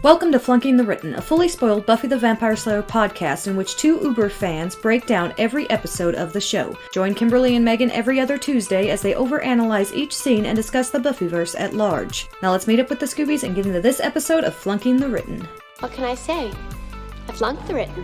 Welcome to Flunking the Written, a fully spoiled Buffy the Vampire Slayer podcast in which two Uber fans break down every episode of the show. Join Kimberly and Megan every other Tuesday as they overanalyze each scene and discuss the Buffyverse at large. Now let's meet up with the Scoobies and get into this episode of Flunking the Written. What can I say? I flunked the written.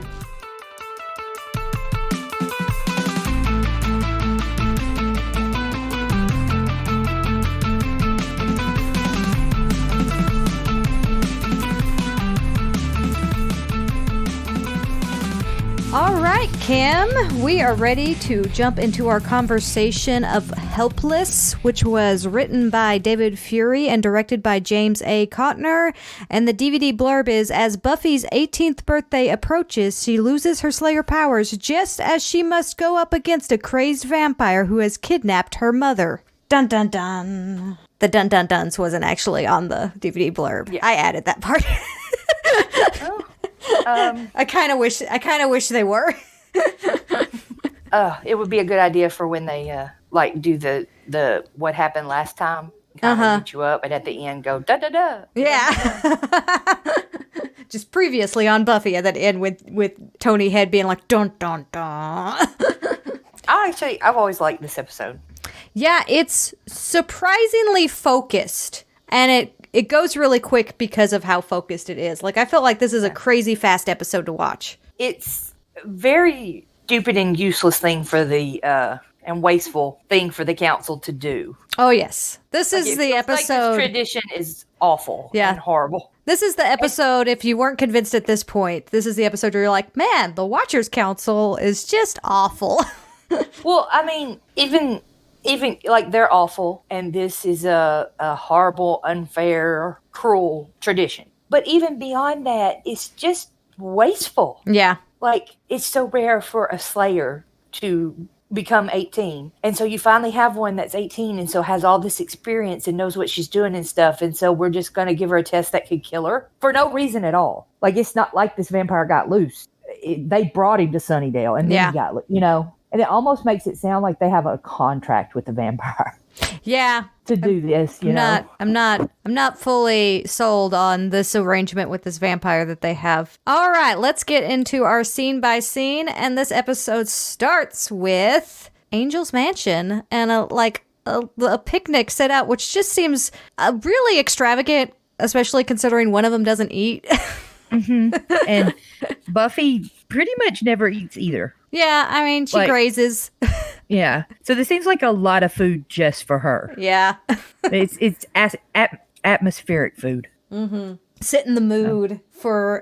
All right, Kim, we are ready to jump into our conversation of Helpless, which was written by David Fury and directed by James A. Cottner. And the DVD blurb is, as Buffy's 18th birthday approaches, she loses her Slayer powers just as she must go up against a crazed vampire who has kidnapped her mother. Dun dun dun. The dun dun duns wasn't actually on the DVD blurb. Yeah. I added that part. Oh. I kind of wish they were. It would be a good idea for when they do the what happened last time. Kind of beat you up, and at the end go da da da. Yeah. Just previously on Buffy, at that end with Tony Head being like dun dun dun. I've always liked this episode. Yeah, it's surprisingly focused, and it goes really quick because of how focused it is. Like, I felt like this is a crazy fast episode to watch. It's a very stupid and useless thing for the, and wasteful thing for the council to do. Oh, yes. This is the episode. Like, this tradition is awful and horrible. This is the episode, if you weren't convinced at this point, this is the episode where you're like, man, the Watchers Council is just awful. Well, I mean, even like, they're awful, and this is a horrible, unfair, cruel tradition. But even beyond that, it's just wasteful. Yeah. Like, it's so rare for a Slayer to become 18. And so you finally have one that's 18 and so has all this experience and knows what she's doing and stuff. And so we're just going to give her a test that could kill her for no reason at all. Like, it's not like this vampire got loose. They brought him to Sunnydale and then he got, And it almost makes it sound like they have a contract with the vampire. Yeah. To do this, I'm not fully sold on this arrangement with this vampire that they have. All right, let's get into our scene by scene. And this episode starts with Angel's mansion and a picnic set out, which just seems really extravagant, especially considering one of them doesn't eat. Mm-hmm. And Buffy pretty much never eats either. Yeah, I mean, she grazes. Yeah. So this seems like a lot of food just for her. Yeah. It's atmospheric food. Mm-hmm. Set in the mood for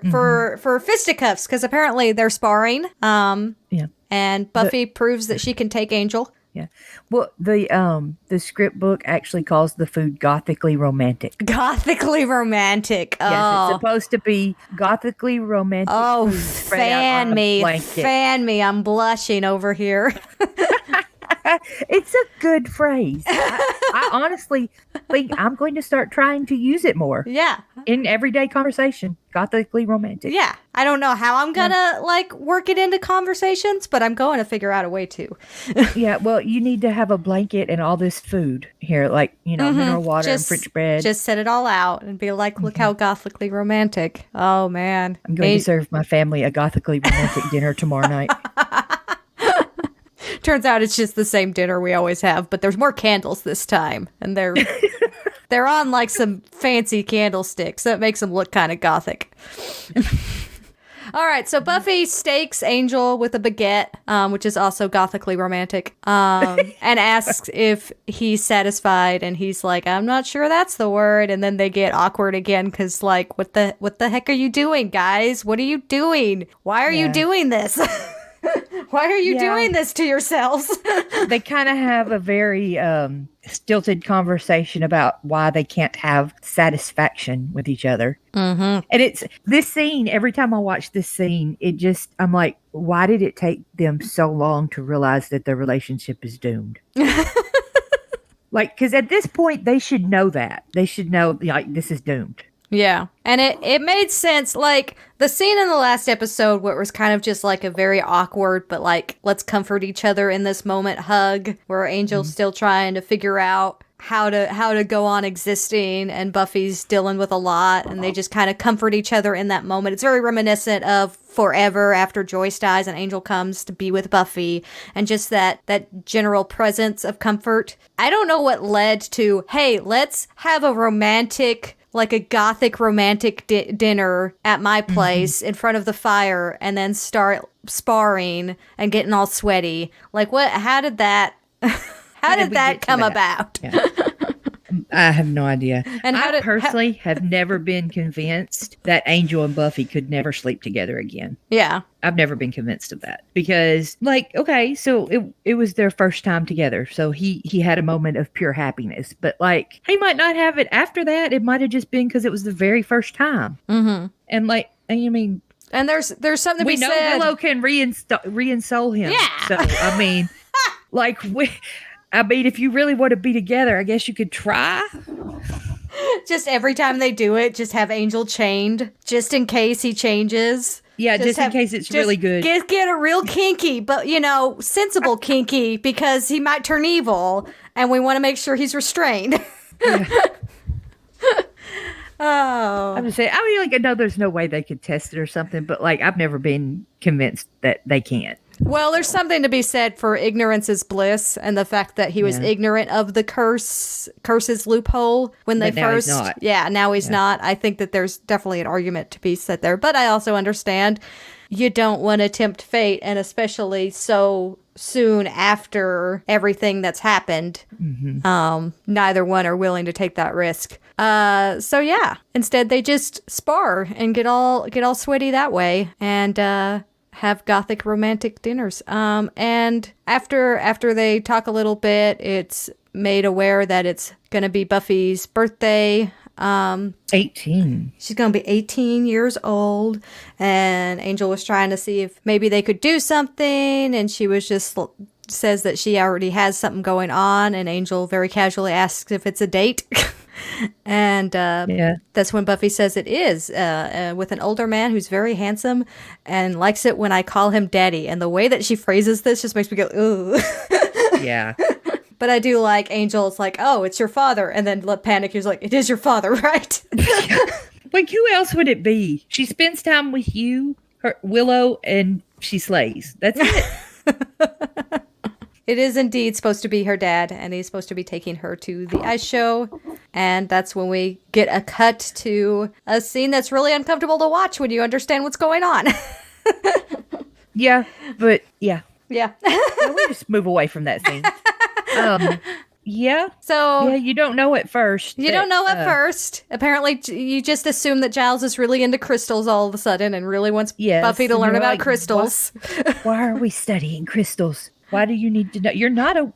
fisticuffs, because apparently they're sparring. And Buffy proves that she can take Angel. Yeah. Well, the script book actually calls the food gothically romantic. Gothically romantic. Oh. Yes, it's supposed to be gothically romantic. Oh, fan me. I'm blushing over here. It's a good phrase. I honestly think I'm going to start trying to use it more. Yeah. In everyday conversation. Gothically romantic. Yeah. I don't know how I'm going to work it into conversations, but I'm going to figure out a way to. Yeah. Well, you need to have a blanket and all this food here, mineral water and French bread. Just set it all out and be like, look how gothically romantic. Oh, man. I'm going to serve my family a gothically romantic dinner tomorrow night. Turns out it's just the same dinner we always have, but there's more candles this time, and they're on some fancy candlesticks, so it makes them look kind of gothic. All right, so Buffy stakes Angel with a baguette, which is also gothically romantic, and asks if he's satisfied, and he's like, I'm not sure that's the word, and then they get awkward again, because, what the heck are you doing, guys? What are you doing? Why are you doing this? Why are you doing this to yourselves? They kind of have a very stilted conversation about why they can't have satisfaction with each other. Mm-hmm. And it's this scene, every time I watch this scene, I'm like, why did it take them so long to realize that their relationship is doomed? Because at this point, they should know that. They should know, this is doomed. Yeah. And it made sense. The scene in the last episode where it was kind of just a very awkward, but let's comfort each other in this moment hug, where Angel's still trying to figure out how to go on existing, and Buffy's dealing with a lot, and they just kind of comfort each other in that moment. It's very reminiscent of Forever after Joyce dies and Angel comes to be with Buffy, and just that general presence of comfort. I don't know what led to, hey, let's have a romantic, like a gothic romantic dinner at my place in front of the fire, and then start sparring and getting all sweaty. Like, what? How did that? How did that come about? Yeah. I have no idea. And I personally have never been convinced that Angel and Buffy could never sleep together again. Yeah. I've never been convinced of that because, like, okay, so it was their first time together. So he had a moment of pure happiness, but like, he might not have it after that. It might have just been because it was the very first time. Mm-hmm. And like, I mean, and there's something to be said. We know Willow can reinsole him. Yeah. So, I mean, like, if you really want to be together, I guess you could try. Just every time they do it, just have Angel chained, just in case he changes. Yeah, just in case it's really good. Get a real kinky, but, sensible kinky, because he might turn evil, and we want to make sure he's restrained. Yeah. Oh. I'm just saying, I mean, like, I know there's no way they could test it or something, but, like, I've never been convinced that they can't. Well, there's something to be said for ignorance is bliss, and the fact that he was ignorant of the curse's loophole when they first. He's not. Yeah, now he's not. I think that there's definitely an argument to be said there, but I also understand you don't want to tempt fate, and especially so soon after everything that's happened. Mm-hmm. Neither one are willing to take that risk. So yeah, instead they just spar and get all sweaty that way, and have gothic romantic dinners. And after they talk a little bit, it's made aware that it's going to be Buffy's birthday. 18. She's going to be 18 years old, and Angel was trying to see if maybe they could do something, and she was just says that she already has something going on, and Angel very casually asks if it's a date. And that's when Buffy says it is, with an older man who's very handsome and likes it when I call him daddy. And the way that she phrases this just makes me go, ooh. Yeah. But I do like Angel's like, oh, it's your father. And then Panic is like, it is your father, right? Like, who else would it be? She spends time with you, Willow, and she slays. That's it. It is indeed supposed to be her dad, and he's supposed to be taking her to the ice show. And that's when we get a cut to a scene that's really uncomfortable to watch when you understand what's going on. Yeah, but yeah. Yeah. We just move away from that scene. Yeah. So yeah, you don't know at first. You don't know at first. Apparently, you just assume that Giles is really into crystals all of a sudden and really wants Buffy to learn about crystals. Why are we studying crystals? Why do you need to know? You're not a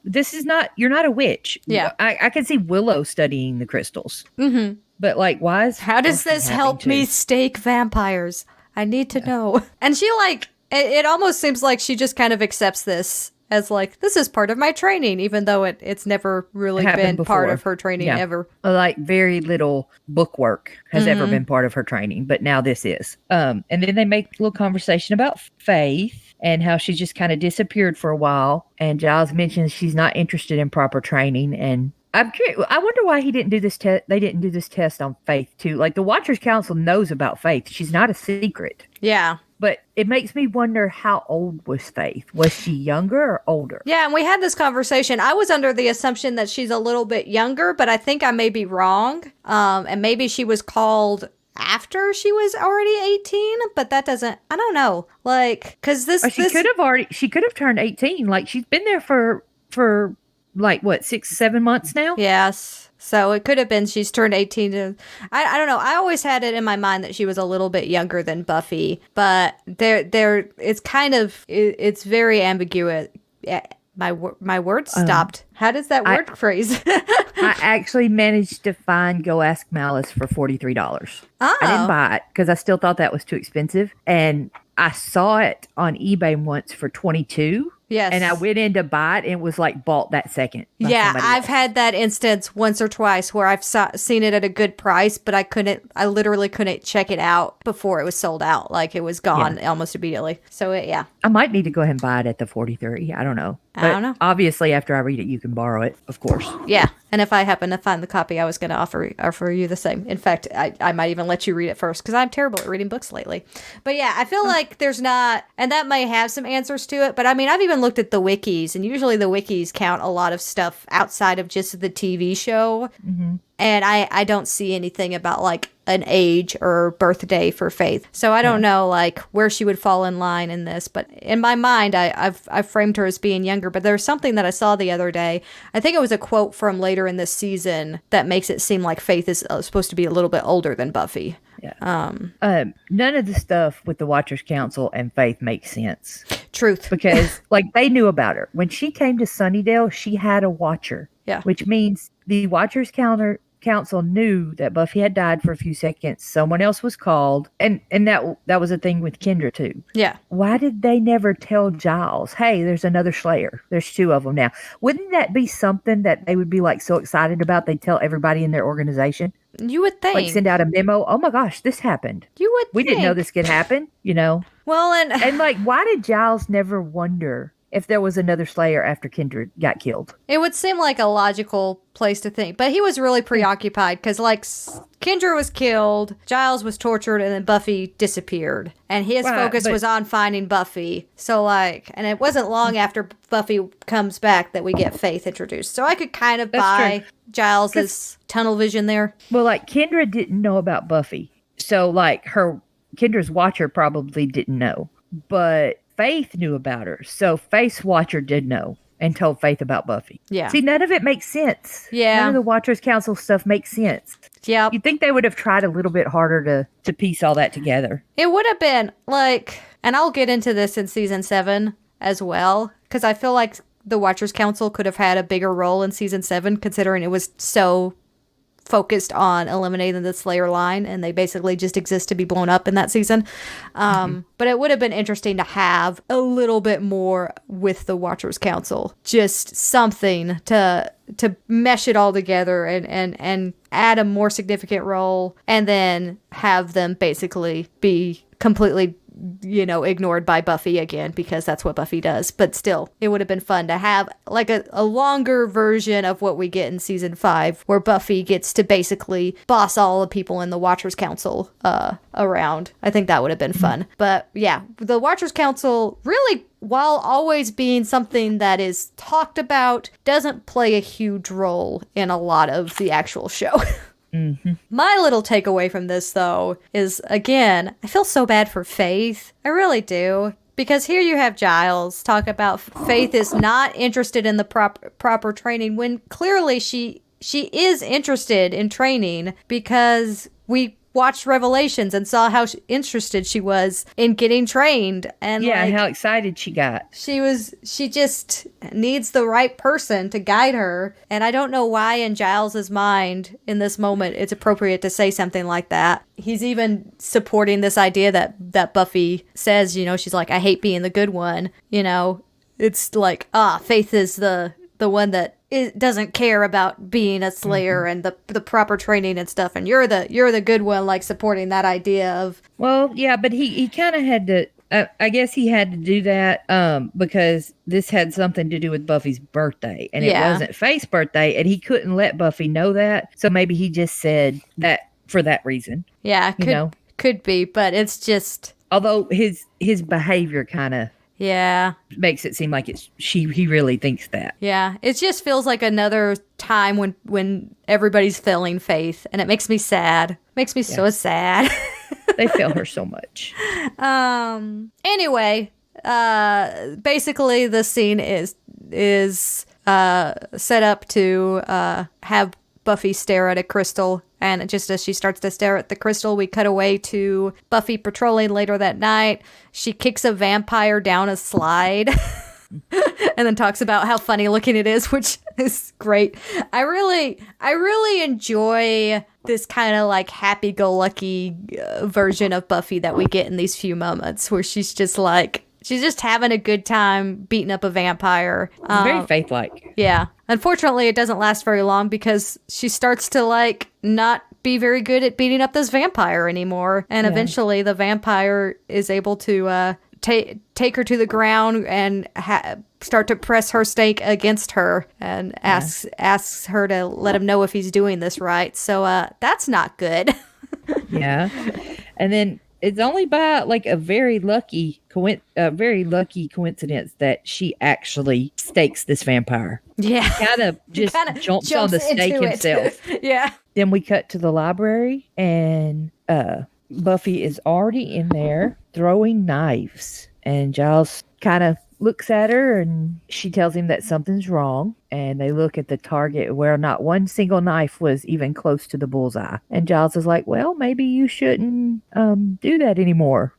witch. Yeah. I can see Willow studying the crystals. Mm-hmm. But like, why is... How does this help me stake vampires? I need to know. And she it almost seems like she just kind of accepts this as like, this is part of my training, even though it's never really been part of her training ever. Like, very little book work has ever been part of her training, but now this is. And then they make a little conversation about Faith and how she just kind of disappeared for a while. And Giles mentions she's not interested in proper training. And I'm curious, I wonder why he didn't do this test. They didn't do this test on Faith too. Like, the Watchers Council knows about Faith. She's not a secret. Yeah. But it makes me wonder, how old was Faith? Was she younger or older? Yeah, and we had this conversation. I was under the assumption that she's a little bit younger, but I think I may be wrong. And maybe she was called after she was already 18, but that doesn't, I don't know. Like, because she could have turned 18. Like, she's been there for like, what, 6-7 months now? Yes. So it could have been she's turned 18 to, I don't know. I always had it in my mind that she was a little bit younger than Buffy, but it's very ambiguous. My word stopped. How does that word phrase? I actually managed to find Go Ask Malice for $43. Oh. I didn't buy it because I still thought that was too expensive. And I saw it on eBay once for $22. Yes. And I went in to buy it and it was like bought that second. by Yeah, somebody I've else. had that instance once or twice where I've seen it at a good price, but I literally couldn't check it out before it was sold out. Like it was gone almost immediately. So yeah, I might need to go ahead and buy it at the 43. I don't know. I But don't know. obviously, after I read it, you can borrow it, of course. yeah. And if I happen to find the copy, I was going to offer you the same. In fact, I might even let you read it first because I'm terrible at reading books lately. But yeah, I feel like there's not, and that may have some answers to it. But I mean, I've even looked at the wikis, and usually the wikis count a lot of stuff outside of just the TV show. Mm-hmm. And I don't see anything about like an age or birthday for Faith. So I don't know like where she would fall in line in this. But in my mind, I've framed her as being younger. But there's something that I saw the other day. I think it was a quote from later in this season that makes it seem like Faith is supposed to be a little bit older than Buffy. Yeah. None of the stuff with the Watchers Council and Faith makes sense. Truth. Because like they knew about her. When she came to Sunnydale, she had a watcher. Yeah. Which means the Watchers Council knew that Buffy had died for a few seconds. Someone else was called. And that was a thing with Kendra too. Yeah. Why did they never tell Giles, hey, there's another Slayer? There's 2 of them now. Wouldn't that be something that they would be like so excited about? They'd tell everybody in their organization. You would think. Like send out a memo. Oh my gosh, this happened. You would We didn't know this could happen, you know? Well, And like, why did Giles never wonder if there was another Slayer after Kendra got killed? it would seem like a logical place to think. But he was really preoccupied because, like, Kendra was killed, Giles was tortured, and then Buffy disappeared. And his Right, focus but- was on finding Buffy. So, like, and it wasn't long after Buffy comes back that we get Faith introduced. So I could kind of That's buy true. Giles's tunnel vision there. Well, like Kendra didn't know about Buffy. So like Kendra's watcher probably didn't know. But Faith knew about her. So Faith's watcher did know and told Faith about Buffy. Yeah. See, none of it makes sense. Yeah. None of the Watchers Council stuff makes sense. Yep. You'd think they would have tried a little bit harder to piece all that together. It would have been like, and I'll get into this in season 7 as well, because I feel like the Watchers Council could have had a bigger role in season 7, considering it was so focused on eliminating the Slayer line, and they basically just exist to be blown up in that season. But it would have been interesting to have a little bit more with the Watchers Council, just something to mesh it all together and add a more significant role, and then have them basically be completely ignored by Buffy again, because that's what Buffy does. But still, it would have been fun to have like a longer version of what we get in season 5, where Buffy gets to basically boss all the people in the Watchers Council around. I think that would have been fun. But yeah, the Watchers Council really, while always being something that is talked about, doesn't play a huge role in a lot of the actual show. Mm-hmm. My little takeaway from this, though, is, again, I feel so bad for Faith. I really do. Because here you have Giles talk about Faith is not interested in the proper training, when clearly she is interested in training, because we watched Revelations and saw how interested she was in getting trained. And yeah, how excited she got. She just needs the right person to guide her. And I don't know why in Giles's mind in this moment it's appropriate to say something like that. He's even supporting this idea that Buffy says, she's like, I hate being the good one. It's like, Faith is the one that doesn't care about being a Slayer and the proper training and stuff, and you're the good one, like supporting that idea of. Well, yeah, but he kind of had to. I guess he had to do that because this had something to do with Buffy's birthday, and it wasn't Faith's birthday, and he couldn't let Buffy know that. So maybe he just said that for that reason. Yeah, could be, but it's just. Although his behavior kind of. Yeah. Makes it seem like he really thinks that. Yeah. It just feels like another time when everybody's failing Faith, and it makes me sad. Makes me so sad. They fail her so much. Anyway, basically the scene is set up to have Buffy stare at a crystal. And just as she starts to stare at the crystal, we cut away to Buffy patrolling later that night. She kicks a vampire down a slide and then talks about how funny looking it is, which is great. I really enjoy this kind of like happy-go-lucky version of Buffy that we get in these few moments, where she's just like, she's just having a good time beating up a vampire. It's very Faith-like. Yeah. Unfortunately, it doesn't last very long because she starts to like not be very good at beating up this vampire anymore. And eventually the vampire is able to take her to the ground and start to press her stake against her and asks her to let him know if he's doing this right. So that's not good. Yeah. And then it's only by like a very lucky coincidence that she actually stakes this vampire. Yeah. Kind of just jumps on the stake himself. Yeah. Then we cut to the library and Buffy is already in there throwing knives. And Giles kind of looks at her and she tells him that something's wrong. And they look at the target where not one single knife was even close to the bullseye. And Giles is like, well, maybe you shouldn't do that anymore.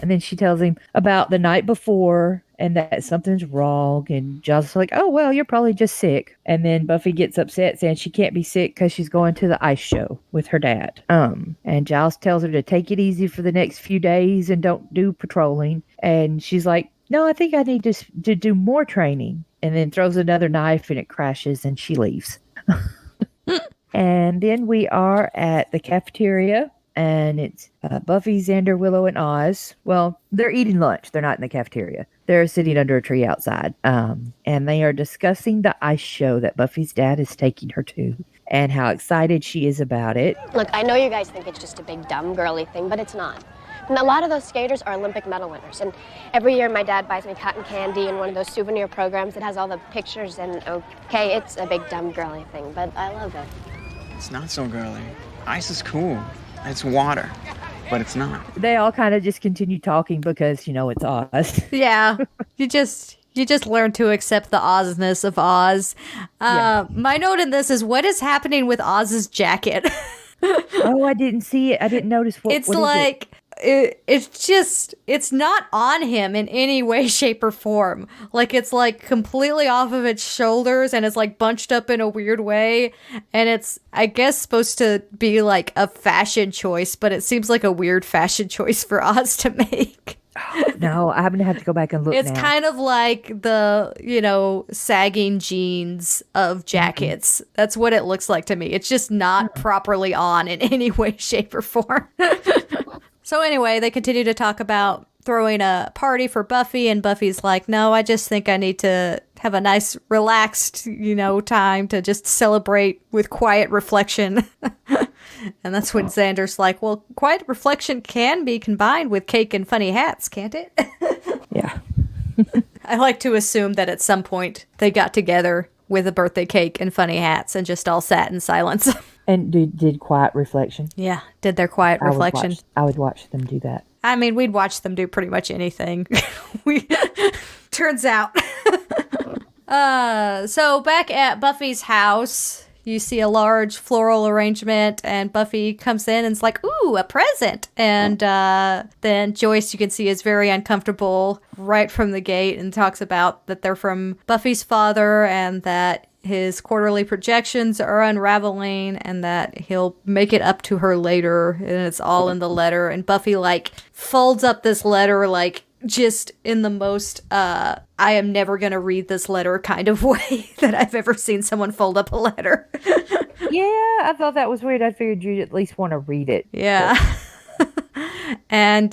And then she tells him about the night before and that something's wrong. And Giles is like, oh, well, you're probably just sick. And then Buffy gets upset saying she can't be sick because she's going to the ice show with her dad. And Giles tells her to take it easy for the next few days and don't do patrolling. And she's like, no, I think I need to do more training. And then throws another knife and it crashes and she leaves. And then we are at the cafeteria. And it's Buffy, Xander, Willow, and Oz. Well, they're eating lunch. They're not in the cafeteria. They're sitting under a tree outside. And they are discussing the ice show that Buffy's dad is taking her to and how excited she is about it. Look, I know you guys think it's just a big, dumb, girly thing, but it's not. And a lot of those skaters are Olympic medal winners. And every year my dad buys me cotton candy and one of those souvenir programs that has all the pictures. And okay, it's a big, dumb, girly thing, but I love it. It's not so girly. Ice is cool. It's water, but it's not. They all kind of just continue talking because, it's Oz. Yeah. You just learn to accept the Ozness of Oz. My note in this is, what is happening with Oz's jacket? Oh, I didn't see it. I didn't notice what it's what like it's not on him in any way, shape, or form. Like, it's like completely off of its shoulders and it's like bunched up in a weird way. And it's, I guess, supposed to be like a fashion choice, but it seems like a weird fashion choice for Oz to make. No, I'm going to have to go back and look It's now. kind of like the, sagging jeans of jackets. That's what it looks like to me. It's just not properly on in any way, shape, or form. So anyway, they continue to talk about throwing a party for Buffy, and Buffy's like, no, I just think I need to have a nice, relaxed, time to just celebrate with quiet reflection. And that's when Xander's like, well, quiet reflection can be combined with cake and funny hats, can't it? Yeah. I like to assume that at some point they got together with a birthday cake and funny hats and just all sat in silence. And did quiet reflection. Yeah, did their quiet reflection. I would watch them do that. I mean, we'd watch them do pretty much anything. Turns out. So back at Buffy's house, you see a large floral arrangement, and Buffy comes in and is like, ooh, a present. And then Joyce, you can see, is very uncomfortable right from the gate and talks about that they're from Buffy's father and that his quarterly projections are unraveling and that he'll make it up to her later, and it's all in the letter. And Buffy folds up this letter just in the most I am never gonna read this letter kind of way that I've ever seen someone fold up a letter. Yeah, I thought that was weird. I figured you'd at least want to read it. Yeah. And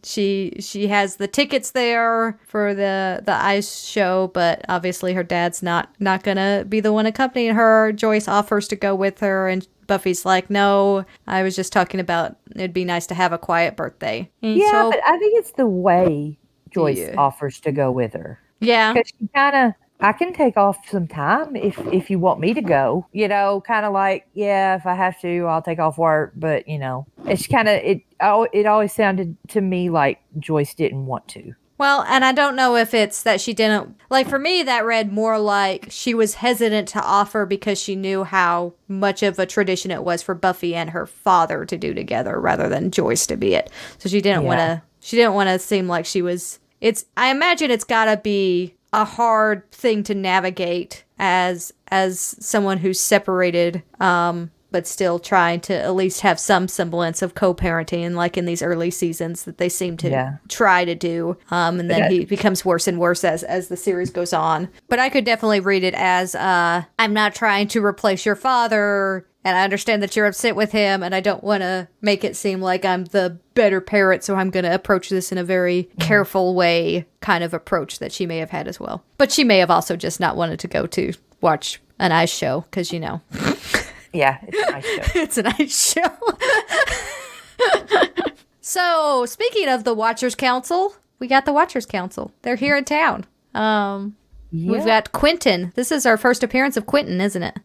she has the tickets there for the ice show, but obviously her dad's not gonna be the one accompanying her. Joyce offers to go with her, and Buffy's like, no, I was just talking about it'd be nice to have a quiet birthday. And Yeah, but I think it's the way Joyce offers to go with her. Yeah. Because she I can take off some time if you want me to go, kind of like, yeah, if I have to, I'll take off work. But, it's kind of, it always sounded to me like Joyce didn't want to. Well, and I don't know if it's that she didn't, for me, that read more like she was hesitant to offer because she knew how much of a tradition it was for Buffy and her father to do together rather than Joyce to be it. So she didn't want to seem like she was, I imagine it's gotta be a hard thing to navigate as someone who's separated but still trying to at least have some semblance of co-parenting, like in these early seasons that they seem to try to do. And then he becomes worse and worse as the series goes on. But I could definitely read it as, I'm not trying to replace your father, and I understand that you're upset with him, and I don't want to make it seem like I'm the better parent, so I'm going to approach this in a very careful way kind of approach that she may have had as well. But she may have also just not wanted to go to watch an ice show, because, Yeah, it's a nice show. it's an ice show. So, speaking of the Watchers Council, we got the Watchers Council. They're here in town. We've got Quentin. This is our first appearance of Quentin, isn't it?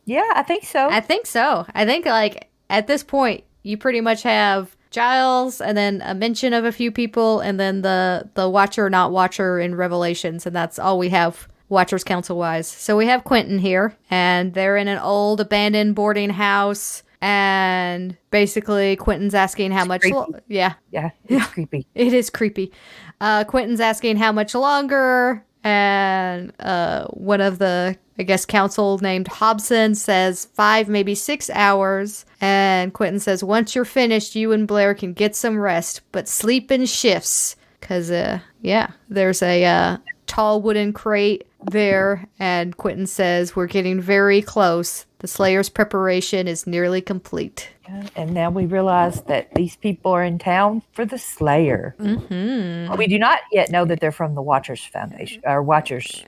Yeah, I think so. I think so. I think, like, at this point, you pretty much have Giles and then a mention of a few people and then the Watcher, not Watcher in Revelations, and that's all we have Watchers Council-wise. So we have Quentin here, and they're in an old abandoned boarding house, and basically Quentin's asking how much... Yeah, it's creepy. It is creepy. Quentin's asking how much longer, and one of the, I guess, council named Hobson says 5, maybe 6 hours. And Quentin says, once you're finished, you and Blair can get some rest, but sleep in shifts. Because, there's a tall wooden crate there. And Quentin says, we're getting very close. The Slayer's preparation is nearly complete. And now we realize that these people are in town for the Slayer. Mm-hmm. We do not yet know that they're from the Watchers Foundation, or Watchers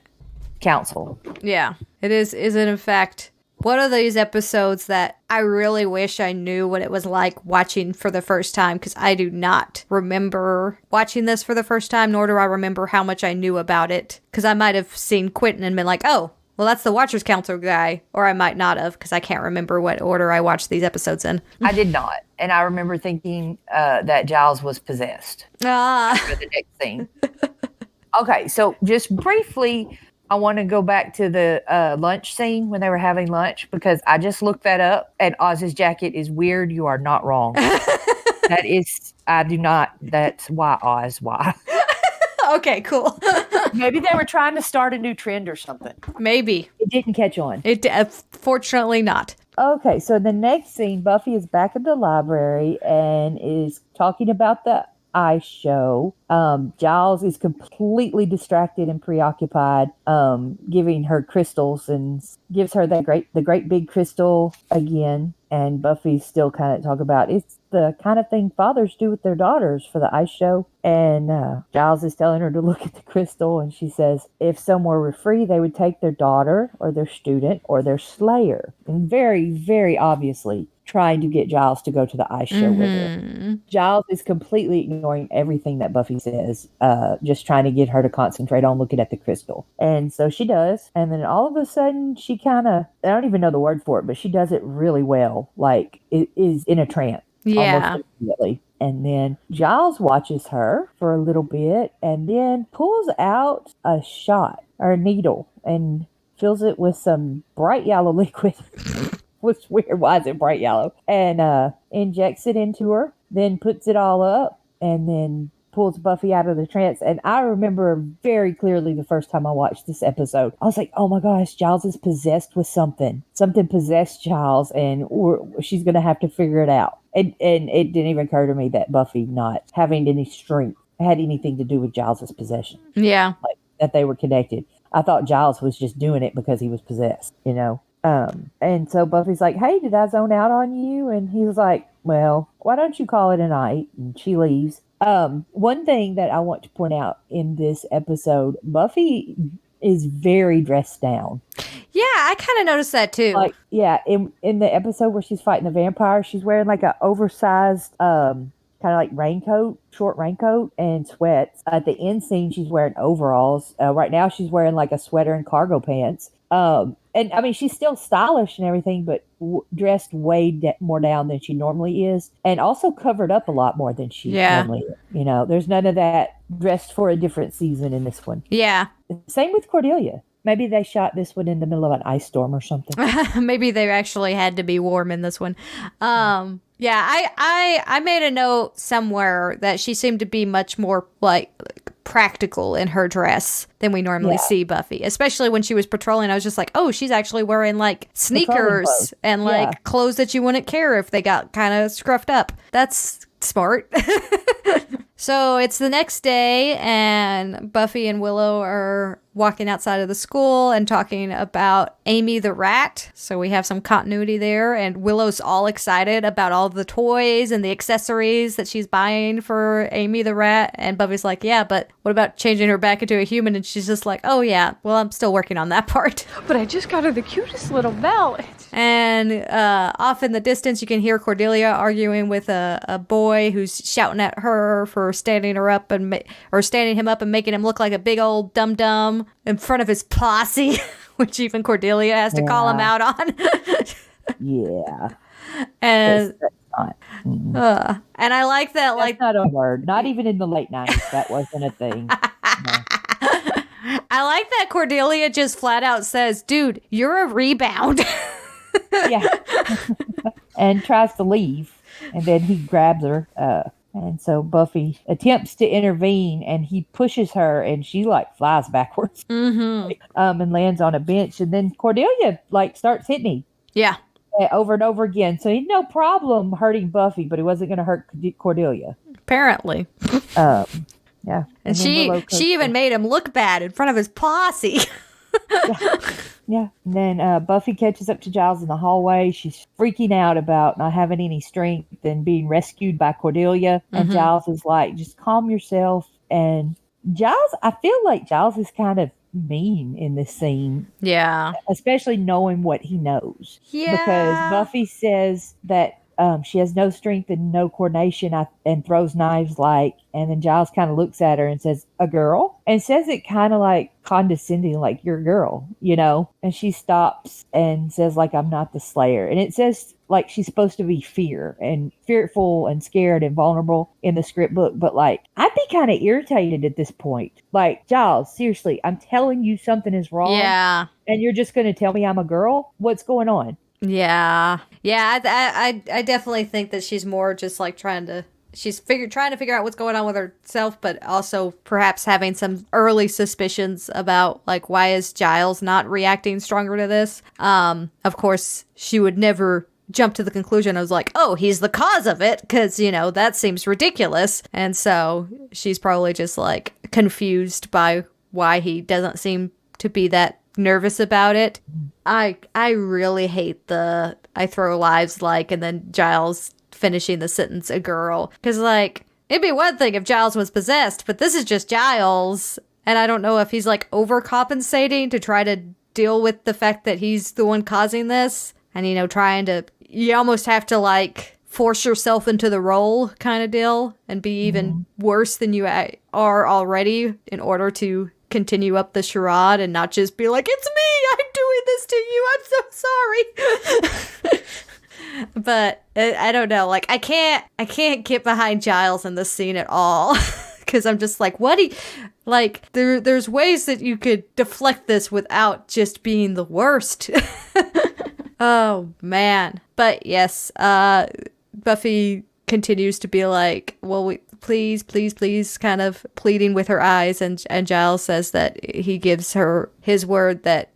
Council. Yeah, it is in fact one of these episodes that I really wish I knew what it was like watching for the first time, because I do not remember watching this for the first time, nor do I remember how much I knew about it, because I might have seen Quentin and been like, oh, well, that's the Watchers Council guy, or I might not have, because I can't remember what order I watched these episodes in. I did not, and I remember thinking that Giles was possessed for the next scene. Okay, so just briefly, I want to go back to the lunch scene when they were having lunch, because I just looked that up, and Oz's jacket is weird. You are not wrong. That's why Oz, why. Okay, cool. Maybe they were trying to start a new trend or something. Maybe. It didn't catch on. Fortunately not. Okay, so the next scene, Buffy is back in the library and is talking about the ice show. Giles is completely distracted and preoccupied, giving her crystals, and gives her the great big crystal again. And Buffy's still kind of talking about it's the kind of thing fathers do with their daughters for the ice show. And Giles is telling her to look at the crystal, and she says if someone were free, they would take their daughter or their student or their slayer. And very, very obviously trying to get Giles to go to the ice show with her. Giles is completely ignoring everything that Buffy says, just trying to get her to concentrate on looking at the crystal. And so she does. And then all of a sudden, she kind of, I don't even know the word for it, but she does it really well. Like, it is in a trance. Yeah. Almost immediately. And then Giles watches her for a little bit and then pulls out a shot or a needle and fills it with some bright yellow liquid. What's weird? Why is it bright yellow? And injects it into her, then puts it all up, and then pulls Buffy out of the trance. And I remember very clearly the first time I watched this episode, I was like, oh my gosh, Giles is possessed with something. Something possessed Giles, and she's going to have to figure it out. And it didn't even occur to me that Buffy not having any strength had anything to do with Giles's possession. Yeah. Like, that they were connected. I thought Giles was just doing it because he was possessed, you know? And so Buffy's like, hey, did I zone out on you? And he was like, well, why don't you call it a night? And she leaves. One thing that I want to point out in this episode, Buffy is very dressed down. Yeah, I kind of noticed that too. Like, yeah, in the episode where she's fighting the vampire, she's wearing like an oversized, kind of like short raincoat and sweats. At the end scene, she's wearing overalls. Right now, she's wearing like a sweater and cargo pants. And I mean, she's still stylish and everything, but dressed way more down than she normally is, and also covered up a lot more than she normally is. You know, there's none of that dressed for a different season in this one. Yeah. Same with Cordelia. Maybe they shot this one in the middle of an ice storm or something. Maybe they actually had to be warm in this one. Yeah, I made a note somewhere that she seemed to be much more like practical in her dress than we normally see Buffy, especially when she was patrolling. I was just like, oh, she's actually wearing like sneakers and like clothes that you wouldn't care if they got kind of scruffed up. That's smart. So it's the next day, and Buffy and Willow are walking outside of the school and talking about Amy the rat. So we have some continuity there, and Willow's all excited about all the toys and the accessories that she's buying for Amy the rat. And Buffy's like, yeah, but what about changing her back into a human? And she's just like, oh yeah, well, I'm still working on that part. But I just got her the cutest little bell. And off in the distance, you can hear Cordelia arguing with a boy who's shouting at her for standing her up or standing him up and making him look like a big old dum-dum in front of his posse, which even Cordelia has to call him out on. Yeah. And and I like that. That's not a word. Not even in the late 90s. That wasn't a thing. No. I like that Cordelia just flat out says, dude, you're a rebound. Yeah. And tries to leave, and then he grabs her, and so Buffy attempts to intervene, and he pushes her, and she like flies backwards, and lands on a bench, and then Cordelia like starts hitting him, over and over again. So he had no problem hurting Buffy, but he wasn't going to hurt Cordelia, apparently. Yeah, and she even made him look bad in front of his posse. Yeah. And then Buffy catches up to Giles in the hallway. She's freaking out about not having any strength and being rescued by Cordelia. And Giles is like, just calm yourself. And Giles, I feel like Giles is kind of mean in this scene. Yeah. Especially knowing what he knows. Yeah. Because Buffy says that she has no strength and no coordination and throws knives and then Giles kind of looks at her and says, a girl? And says it kind of like condescending, like, you're a girl, And she stops and says, like, I'm not the Slayer. And it says, like, she's supposed to be fearful and scared and vulnerable in the script book. But, like, I'd be kind of irritated at this point. Like, Giles, seriously, I'm telling you something is wrong. Yeah. And you're just going to tell me I'm a girl? What's going on? Yeah. I definitely think that she's more just like trying to figure out what's going on with herself, but also perhaps having some early suspicions about like, why is Giles not reacting stronger to this? Of course, she would never jump to the conclusion. I was like, oh, he's the cause of it, because that seems ridiculous. And so she's probably just like confused by why he doesn't seem to be that nervous about it. I really hate the I throw lives like, and then Giles finishing the sentence, a girl, because like, it'd be one thing if Giles was possessed, but this is just Giles, and I don't know if he's like overcompensating to try to deal with the fact that he's the one causing this, and you almost have to like force yourself into the role kind of deal and be even worse than you are already in order to continue up the charade and not just be like, it's me, I'm doing this to you, I'm so sorry. But I don't know, like I can't get behind Giles in this scene at all, because I'm just like, there's ways that you could deflect this without just being the worst. Oh man. But yes, Buffy continues to be like, well, please, kind of pleading with her eyes, and Giles says that he gives her his word that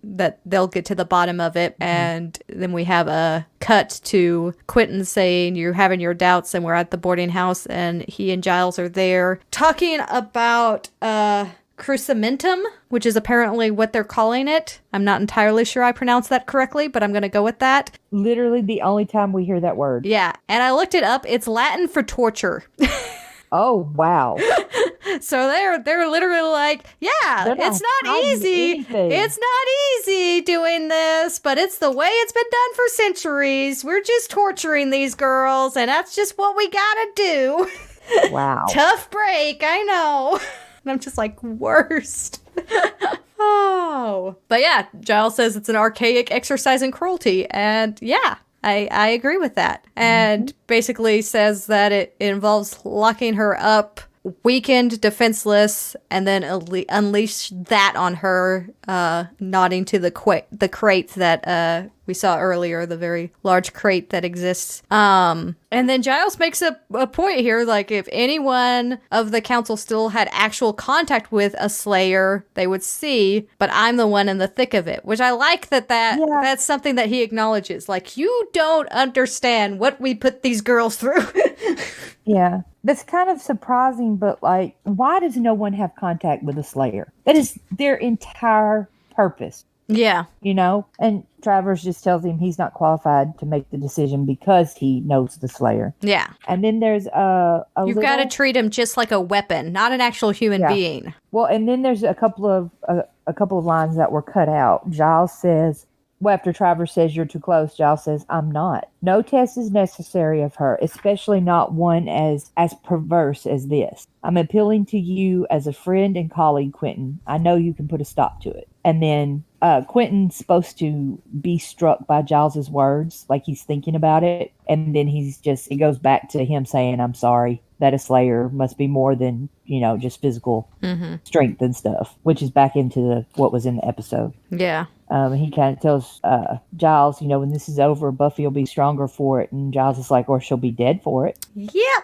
they'll get to the bottom of it. And then we have a cut to Quentin saying, you're having your doubts, and we're at the boarding house, and he and Giles are there talking about crucimentum, which is apparently what they're calling it. I'm not entirely sure I pronounced that correctly, but I'm going to go with that. Literally the only time we hear that word. Yeah, and I looked it up. It's Latin for torture. Oh, wow. So they're literally like, yeah, it's not easy. It's not easy doing this, but it's the way it's been done for centuries. We're just torturing these girls, and that's just what we gotta do. Wow. Tough break, I know. And I'm just like, worst. Oh. But yeah, Giles says it's an archaic exercise in cruelty, and yeah, I agree with that. And basically says that it involves locking her up weakened, defenseless, and then unleash that on her, nodding to the crate that we saw earlier, the very large crate that exists. And then Giles makes a point here, like, if anyone of the council still had actual contact with a Slayer, they would see, but I'm the one in the thick of it, which I like that's something that he acknowledges. Like, you don't understand what we put these girls through. Yeah. That's kind of surprising, but, like, why does no one have contact with a Slayer? That is their entire purpose. Yeah. You know? And Travers just tells him he's not qualified to make the decision because he knows the Slayer. Yeah. And then there's You've got to treat him just like a weapon, not an actual human being. Well, and then there's a couple of lines that were cut out. Giles says, well, after Travers says you're too close, Giles says, I'm not. No test is necessary of her, especially not one as perverse as this. I'm appealing to you as a friend and colleague, Quentin. I know you can put a stop to it. And then Quentin's supposed to be struck by Giles's words, like he's thinking about it. And then it goes back to him saying, I'm sorry, that a Slayer must be more than, just physical strength and stuff, which is back into what was in the episode. Yeah. He kind of tells Giles, when this is over, Buffy will be stronger for it. And Giles is like, or she'll be dead for it. Yeah.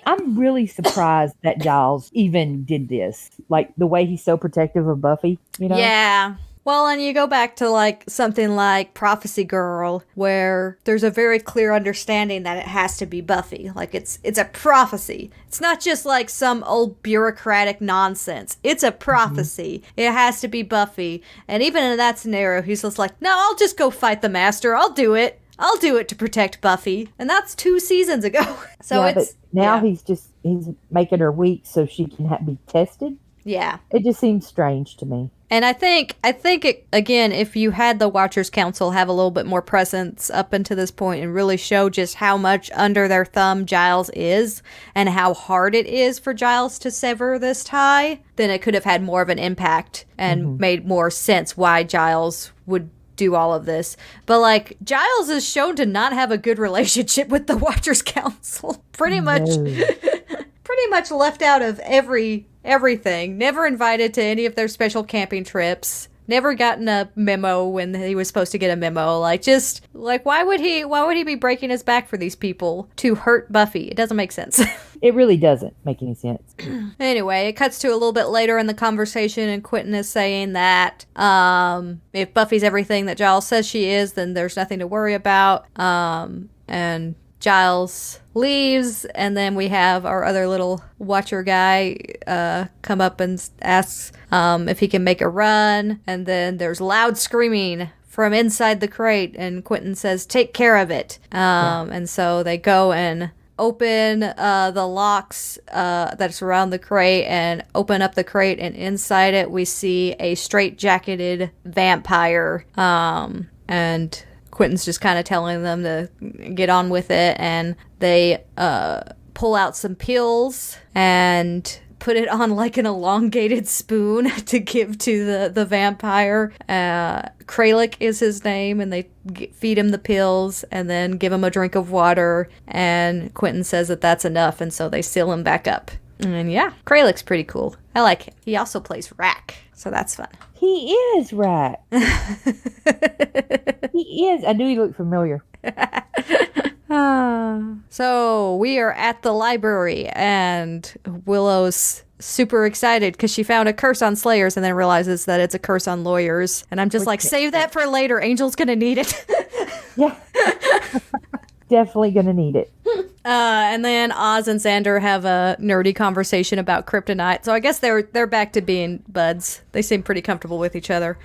I'm really surprised that Giles even did this. Like, the way he's so protective of Buffy, Yeah. Well, and you go back to, like, something like Prophecy Girl, where there's a very clear understanding that it has to be Buffy. Like, it's a prophecy. It's not just, like, some old bureaucratic nonsense. It's a prophecy. It has to be Buffy. And even in that scenario, he's just like, no, I'll just go fight the Master. I'll do it. I'll do it to protect Buffy. And that's 2 seasons ago. So but now he's making her weak so she can be tested. Yeah. It just seems strange to me. And I think again, if you had the Watchers Council have a little bit more presence up until this point and really show just how much under their thumb Giles is and how hard it is for Giles to sever this tie, then it could have had more of an impact and made more sense why Giles would do all of this. But, like, Giles is shown to not have a good relationship with the Watchers Council. Pretty much left out of everything. Never invited to any of their special camping trips. Never gotten a memo when he was supposed to get a memo. Why would he be breaking his back for these people to hurt Buffy? It doesn't make sense. It really doesn't make any sense. Anyway, it cuts to a little bit later in the conversation, and Quentin is saying that if Buffy's everything that Giles says she is, then there's nothing to worry about. And Giles leaves, and then we have our other little watcher guy come up and asks if he can make a run, and then there's loud screaming from inside the crate, and Quentin says, take care of it. And so they go and open the locks that surround the crate and open up the crate, and inside it we see a straight-jacketed vampire, and Quentin's just kind of telling them to get on with it, and they pull out some pills and put it on like an elongated spoon to give to the vampire. Kralik is his name, and they feed him the pills and then give him a drink of water, and Quentin says that that's enough, and so they seal him back up. And yeah, Kralik's pretty cool. I like him. He also plays Rack, so that's fun. He is Rack. He is. I knew he looked familiar. So we are at the library, and Willow's super excited because she found a curse on Slayers and then realizes that it's a curse on lawyers. And I'm just save that for later. Angel's gonna need it. Yeah. Definitely gonna need it. And then Oz and Xander have a nerdy conversation about kryptonite. So I guess they're back to being buds. They seem pretty comfortable with each other.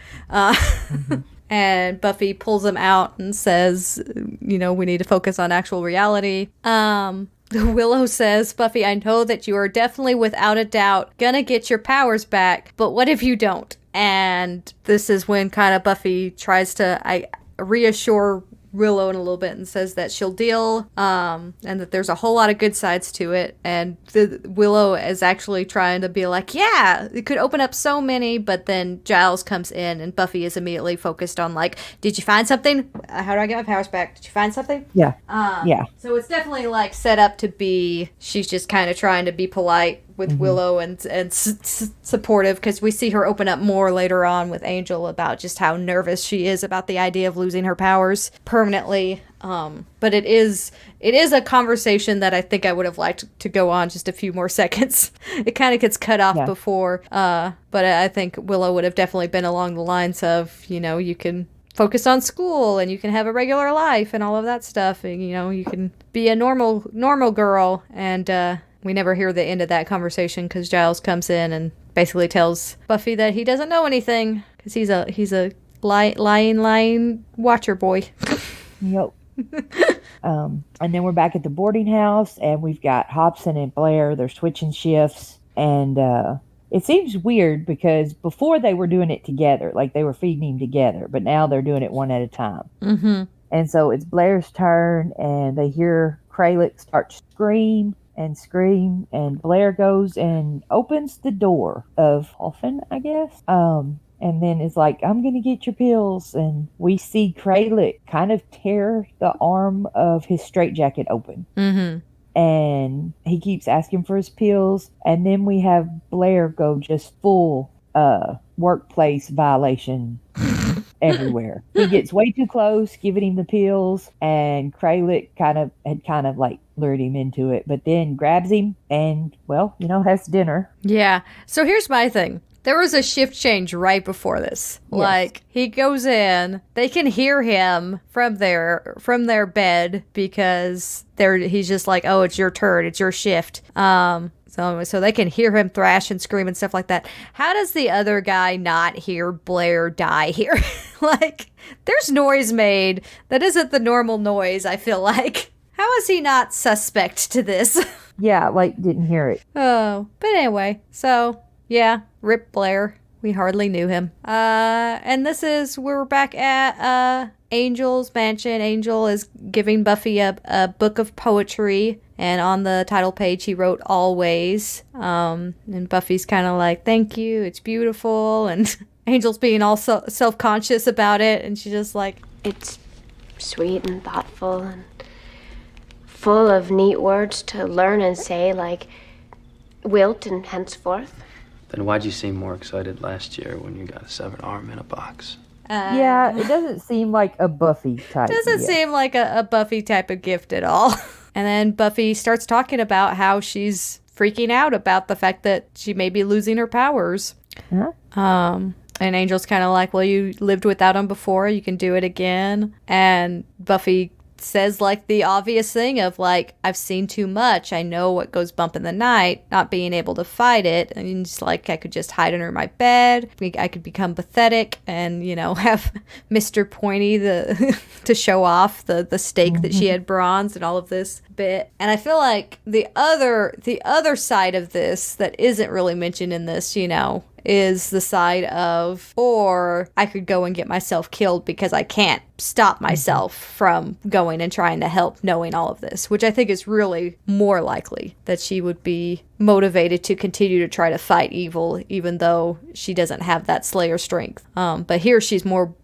And Buffy pulls them out and says, we need to focus on actual reality. Willow says, Buffy, I know that you are definitely, without a doubt, gonna get your powers back, but what if you don't? And this is when kind of Buffy tries to reassure Willow in a little bit and says that she'll deal, and that there's a whole lot of good sides to it. And Willow is actually trying to be like, yeah, it could open up so many, but then Giles comes in and Buffy is immediately focused on like, did you find something? How do I get my powers back? Did you find something? Yeah. Yeah. So it's definitely like set up to be, she's just kind of trying to be polite with Willow and supportive, because we see her open up more later on with Angel about just how nervous she is about the idea of losing her powers permanently. But it is a conversation that I think I would have liked to go on just a few more seconds. It kind of gets cut off before, but I think Willow would have definitely been along the lines of, you can focus on school and you can have a regular life and all of that stuff, and you can be a normal girl. And we never hear the end of that conversation because Giles comes in and basically tells Buffy that he doesn't know anything because he's a lying watcher boy. Yep. And then we're back at the boarding house, and we've got Hobson and Blair. They're switching shifts, and it seems weird because before they were doing it together, like they were feeding him together, but now they're doing it one at a time. Mm-hmm. And so it's Blair's turn, and they hear Kralik start to scream, and Blair goes and opens the door of Hoffman, I guess. And then it's like, I'm going to get your pills. And we see Kralik kind of tear the arm of his straitjacket open. Mm-hmm. And he keeps asking for his pills. And then we have Blair go just full workplace violation everywhere. He gets way too close, giving him the pills. And Kralik kind of like lured him into it. But then grabs him and, has dinner. Yeah. So here's my thing. There was a shift change right before this. Yes. Like, he goes in, they can hear him from their bed because he's just like, oh, it's your turn, it's your shift. So they can hear him thrash and scream and stuff like that. How does the other guy not hear Blair die here? Like, there's noise made that isn't the normal noise, I feel like. How is he not suspect to this? Yeah, like, didn't hear it. Oh, but anyway, so... yeah, rip Blair. We hardly knew him. And we're back at Angel's mansion. Angel is giving Buffy a book of poetry, and on the title page he wrote "Always." And Buffy's kind of like, "Thank you, it's beautiful." And Angel's being all self-conscious about it, and she's just like, "It's sweet and thoughtful and full of neat words to learn and say, like wilt and henceforth." Then why'd you seem more excited last year when you got a severed arm in a box? Yeah, it doesn't seem like a Buffy type. Doesn't seem like a Buffy type of gift at all. And then Buffy starts talking about how she's freaking out about the fact that she may be losing her powers. Huh? And Angel's kind of like, well, you lived without them before, you can do it again. And Buffy says like the obvious thing of like, I've seen too much, I know what goes bump in the night, not being able to fight it. And just like, I could just hide under my bed, I could become pathetic and have Mr. Pointy to show off the stake that she had bronzed and all of this bit. And I feel like the other side of this that isn't really mentioned in this, is the side of, or I could go and get myself killed because I can't stop myself from going and trying to help, knowing all of this, which I think is really more likely that she would be motivated to continue to try to fight evil, even though she doesn't have that Slayer strength. But here she's more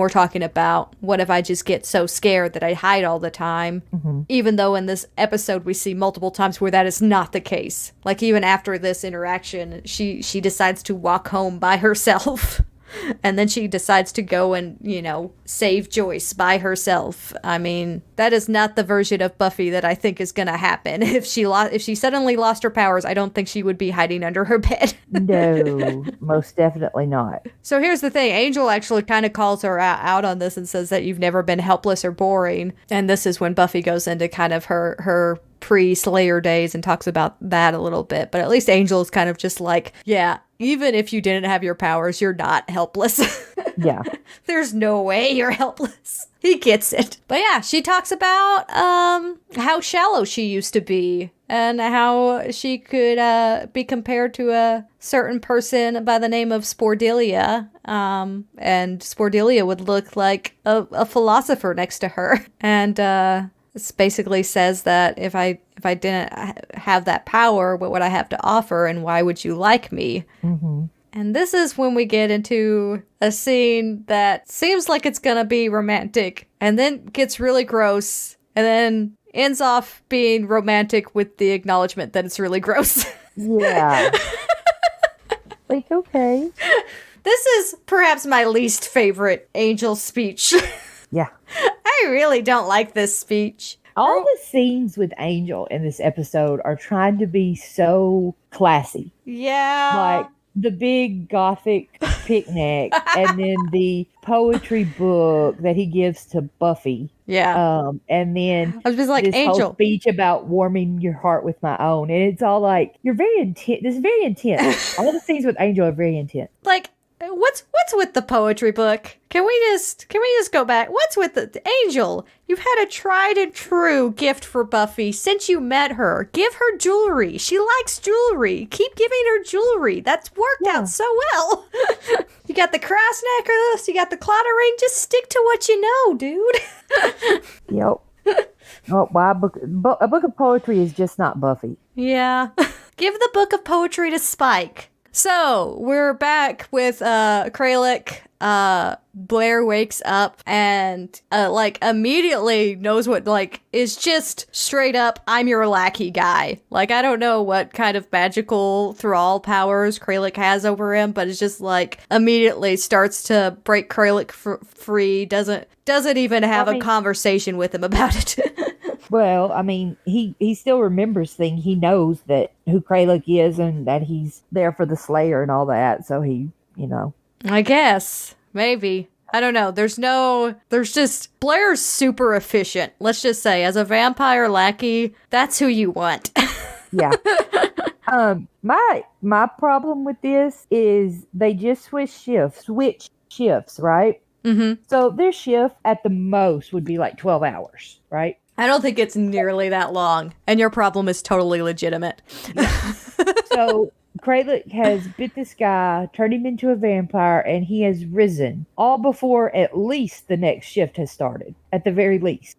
talking about, what if I just get so scared that I hide all the time? Mm-hmm. Even though in this episode we see multiple times where that is not the case. Like even after this interaction, she decides to walk home by herself. And then she decides to go and, save Joyce by herself. I mean, that is not the version of Buffy that I think is going to happen. If she suddenly lost her powers, I don't think she would be hiding under her bed. No, most definitely not. So here's the thing. Angel actually kind of calls her out on this and says that you've never been helpless or boring. And this is when Buffy goes into kind of her pre-Slayer days and talks about that a little bit. But at least Angel is kind of just like, yeah, even if you didn't have your powers, you're not helpless. Yeah. There's no way you're helpless. He gets it. But yeah, she talks about how shallow she used to be and how she could be compared to a certain person by the name of Spordelia. And Spordelia would look like a philosopher next to her. And this basically says that if I didn't have that power, what would I have to offer, and why would you like me? Mm-hmm. And this is when we get into a scene that seems like it's gonna be romantic, and then gets really gross, and then ends off being romantic with the acknowledgement that it's really gross. Yeah. Like, okay. This is perhaps my least favorite Angel speech. Yeah. I really don't like this speech. All the scenes with Angel in this episode are trying to be so classy. Yeah. Like the big gothic picnic and then the poetry book that he gives to Buffy. Yeah. And then I was just like, this Angel. whole speech about warming your heart with my own. And it's all like, you're very intense. This is very intense. All the scenes with Angel are very intense. Like, what's with the poetry book? Can we just go back? What's with the Angel? You've had a tried and true gift for Buffy since you met her. Give her jewelry. She likes jewelry. Keep giving her jewelry. That's worked out so well. You got the cross necklace. You got the clotter ring. Just stick to what you know, dude. Yep. Oh, why a book of poetry is just not Buffy. Yeah. Give the book of poetry to Spike. So, we're back with Kralik. Blair wakes up and immediately knows what is just straight up I'm your lackey guy. Like, I don't know what kind of magical thrall powers Kralik has over him, but it's just immediately starts to break Kralik free, doesn't even have a conversation with him about it. Well, I mean, he still remembers things. He knows that who Kralik is and that he's there for the Slayer and all that. So he, I guess. Maybe. I don't know. There's just Blair's super efficient. Let's just say, as a vampire lackey, that's who you want. Yeah. My problem with this is they just switch shifts, right? Mm-hmm. So their shift at the most would be 12 hours, right? I don't think it's nearly that long, and your problem is totally legitimate. So Kralik has bit this guy, turned him into a vampire, and he has risen all before at least the next shift has started, at the very least,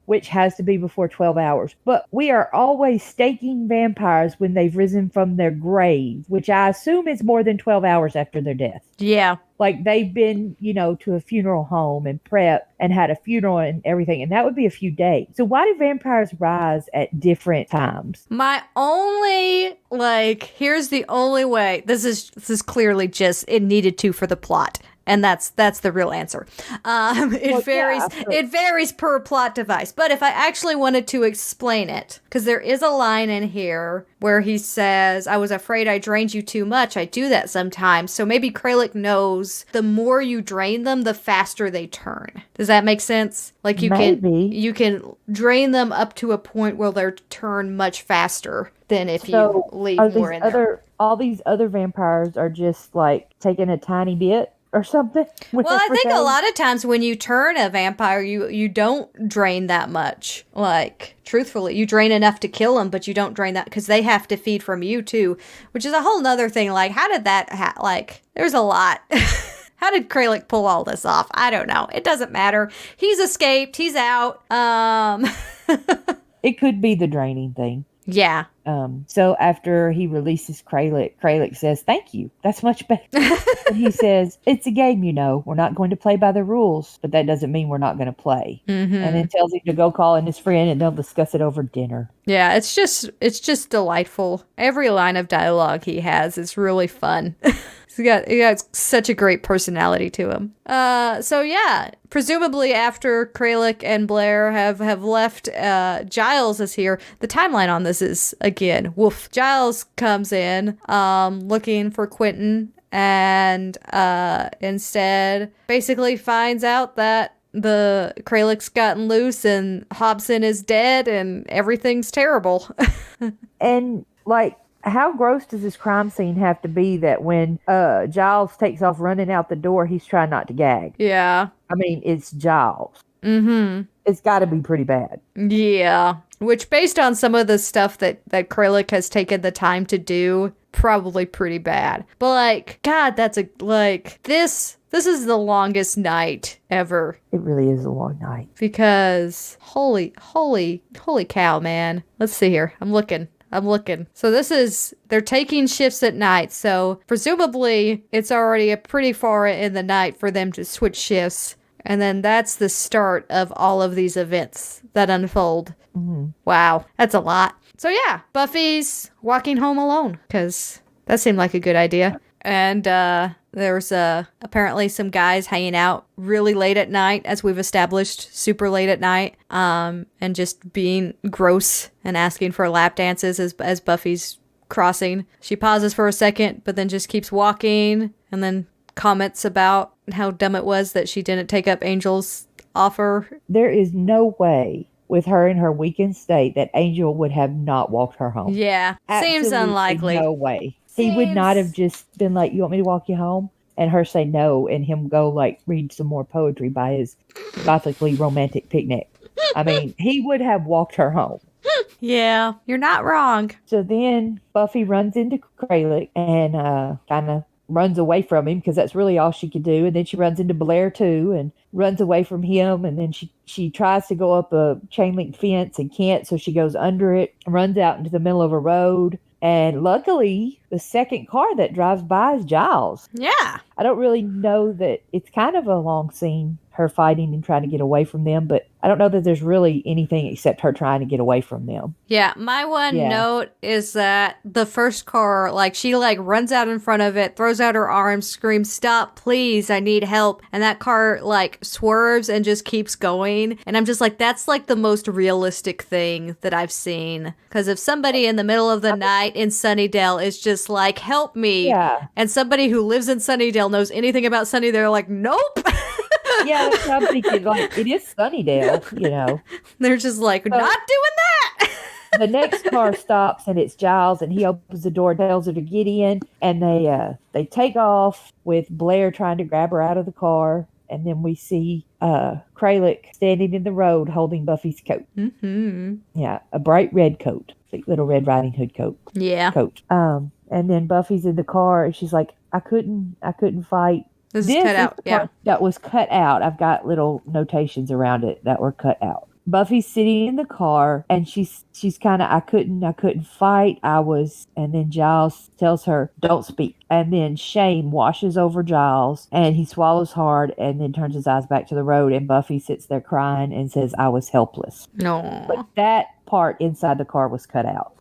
which has to be before 12 hours. But we are always staking vampires when they've risen from their grave, which I assume is more than 12 hours after their death. Yeah. Like they've been, to a funeral home and prep and had a funeral and everything. And that would be a few days. So why do vampires rise at different times? My only, here's the only way. This is clearly just, it needed to for the plot. And that's the real answer. It varies per plot device. But if I actually wanted to explain it, because there is a line in here where he says, I was afraid I drained you too much. I do that sometimes. So maybe Kralik knows the more you drain them, the faster they turn. Does that make sense? You can drain them up to a point where they'll turn much faster than if you leave more in there. All these other vampires are just taking a tiny bit or something? Well, I think a lot of times when you turn a vampire, you don't drain that much. Truthfully, you drain enough to kill them, but you don't drain that because they have to feed from you too, which is a whole nother thing. How did that there's a lot. How did Kralik pull all this off? I don't know. It doesn't matter. He's escaped. He's out. It could be the draining thing. Yeah. So after he releases Kralik says, thank you. That's much better. And he says, it's a game, We're not going to play by the rules, but that doesn't mean we're not going to play. Mm-hmm. And then tells him to go call in his friend and they'll discuss it over dinner. Yeah, it's just delightful. Every line of dialogue he has is really fun. He got such a great personality to him. So yeah, presumably after Kralik and Blair have left, Giles is here. The timeline on this is, again, woof. Giles comes in, looking for Quentin, and instead basically finds out that the Kralik's gotten loose and Hobson is dead and everything's terrible. And how gross does this crime scene have to be that when Giles takes off running out the door, he's trying not to gag? Yeah. I mean, it's Giles. Mm-hmm. It's got to be pretty bad. Yeah. Which, based on some of the stuff that Kralik has taken the time to do, probably pretty bad. But, God, that's this is the longest night ever. It really is a long night. Because, holy cow, man. Let's see here. I'm looking. So they're taking shifts at night. So presumably it's already a pretty far in the night for them to switch shifts. And then that's the start of all of these events that unfold. Mm-hmm. Wow. That's a lot. So yeah, Buffy's walking home alone because that seemed like a good idea. And there's apparently some guys hanging out really late at night, as we've established, super late at night, and just being gross and asking for lap dances as Buffy's crossing. She pauses for a second, but then just keeps walking, and then comments about how dumb it was that she didn't take up Angel's offer. There is no way with her in her weakened state that Angel would have not walked her home. Yeah, seems Absolutely unlikely. No way. He would not have just been like, you want me to walk you home? And her say no, and him go like read some more poetry by his gothically romantic picnic. I mean, he would have walked her home. Yeah, you're not wrong. So then Buffy runs into Kralik and kind of runs away from him because that's really all she could do. And then she runs into Blair too and runs away from him. And then she tries to go up a chain link fence and can't. So she goes under it, runs out into the middle of a road. And luckily, the second car that drives by is Giles. Yeah. I don't really know that it's kind of a long scene, her fighting and trying to get away from them, but I don't know that there's really anything except her trying to get away from them. Yeah, my one note is that the first car, like, she, like, runs out in front of it, throws out her arms, screams, "Stop, please, I need help." And that car, like, swerves and just keeps going. And I'm just like, that's, like, the most realistic thing that I've seen. Because if somebody in the middle of the night in Sunnydale is just like, "Help me," and somebody who lives in Sunnydale knows anything about Sunnydale, they're like, "Nope." Yeah, that's what I'm thinking. Like, it is Sunnydale, you know. They're just like, not doing that. The next car stops and it's Giles, and he opens the door, tells her to get in, and they take off with Blair trying to grab her out of the car. And then we see Kralik standing in the road holding Buffy's coat. Mm-hmm. Yeah, a bright red coat, like Little Red Riding Hood coat. Yeah. Coat. And then Buffy's in the car, and she's like, I couldn't fight. This is cut out. Yeah. That was cut out. I've got little notations around it that were cut out. Buffy's sitting in the car and she's kind of, I couldn't fight. And then Giles tells her, don't speak. And then shame washes over Giles and he swallows hard and then turns his eyes back to the road, and Buffy sits there crying and says, I was helpless. No. But that part inside the car was cut out.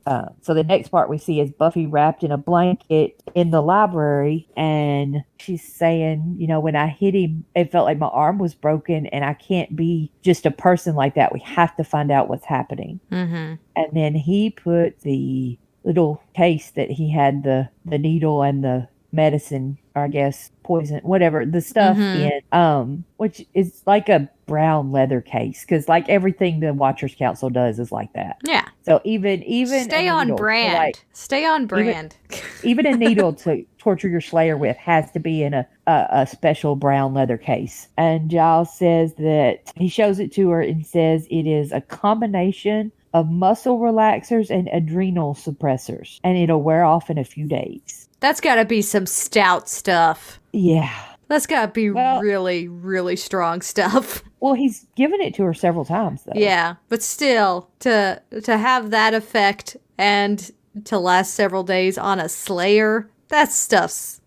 So the next part we see is Buffy wrapped in a blanket in the library, and she's saying, you know, when I hit him, it felt like my arm was broken, and I can't be just a person like that. We have to find out what's happening. Mm-hmm. And then he put the little case that he had the needle and the medicine, or I guess poison, whatever, the stuff in, which is like a brown leather case, because like everything the Watchers Council does is like that. Yeah. So even stay on brand. Stay on brand. Even a needle to torture your Slayer with has to be in a special brown leather case. And Giles says that he shows it to her and says it is a combination of muscle relaxers and adrenal suppressors, and it'll wear off in a few days. That's got to be some stout stuff. Yeah. That's got to be really, really strong stuff. Well, he's given it to her several times, though. Yeah, but still, to have that effect and to last several days on a Slayer, that stuff's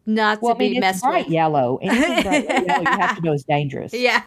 not to be messed with. Bright yellow. Anything bright yellow, you have to know is dangerous. Yeah.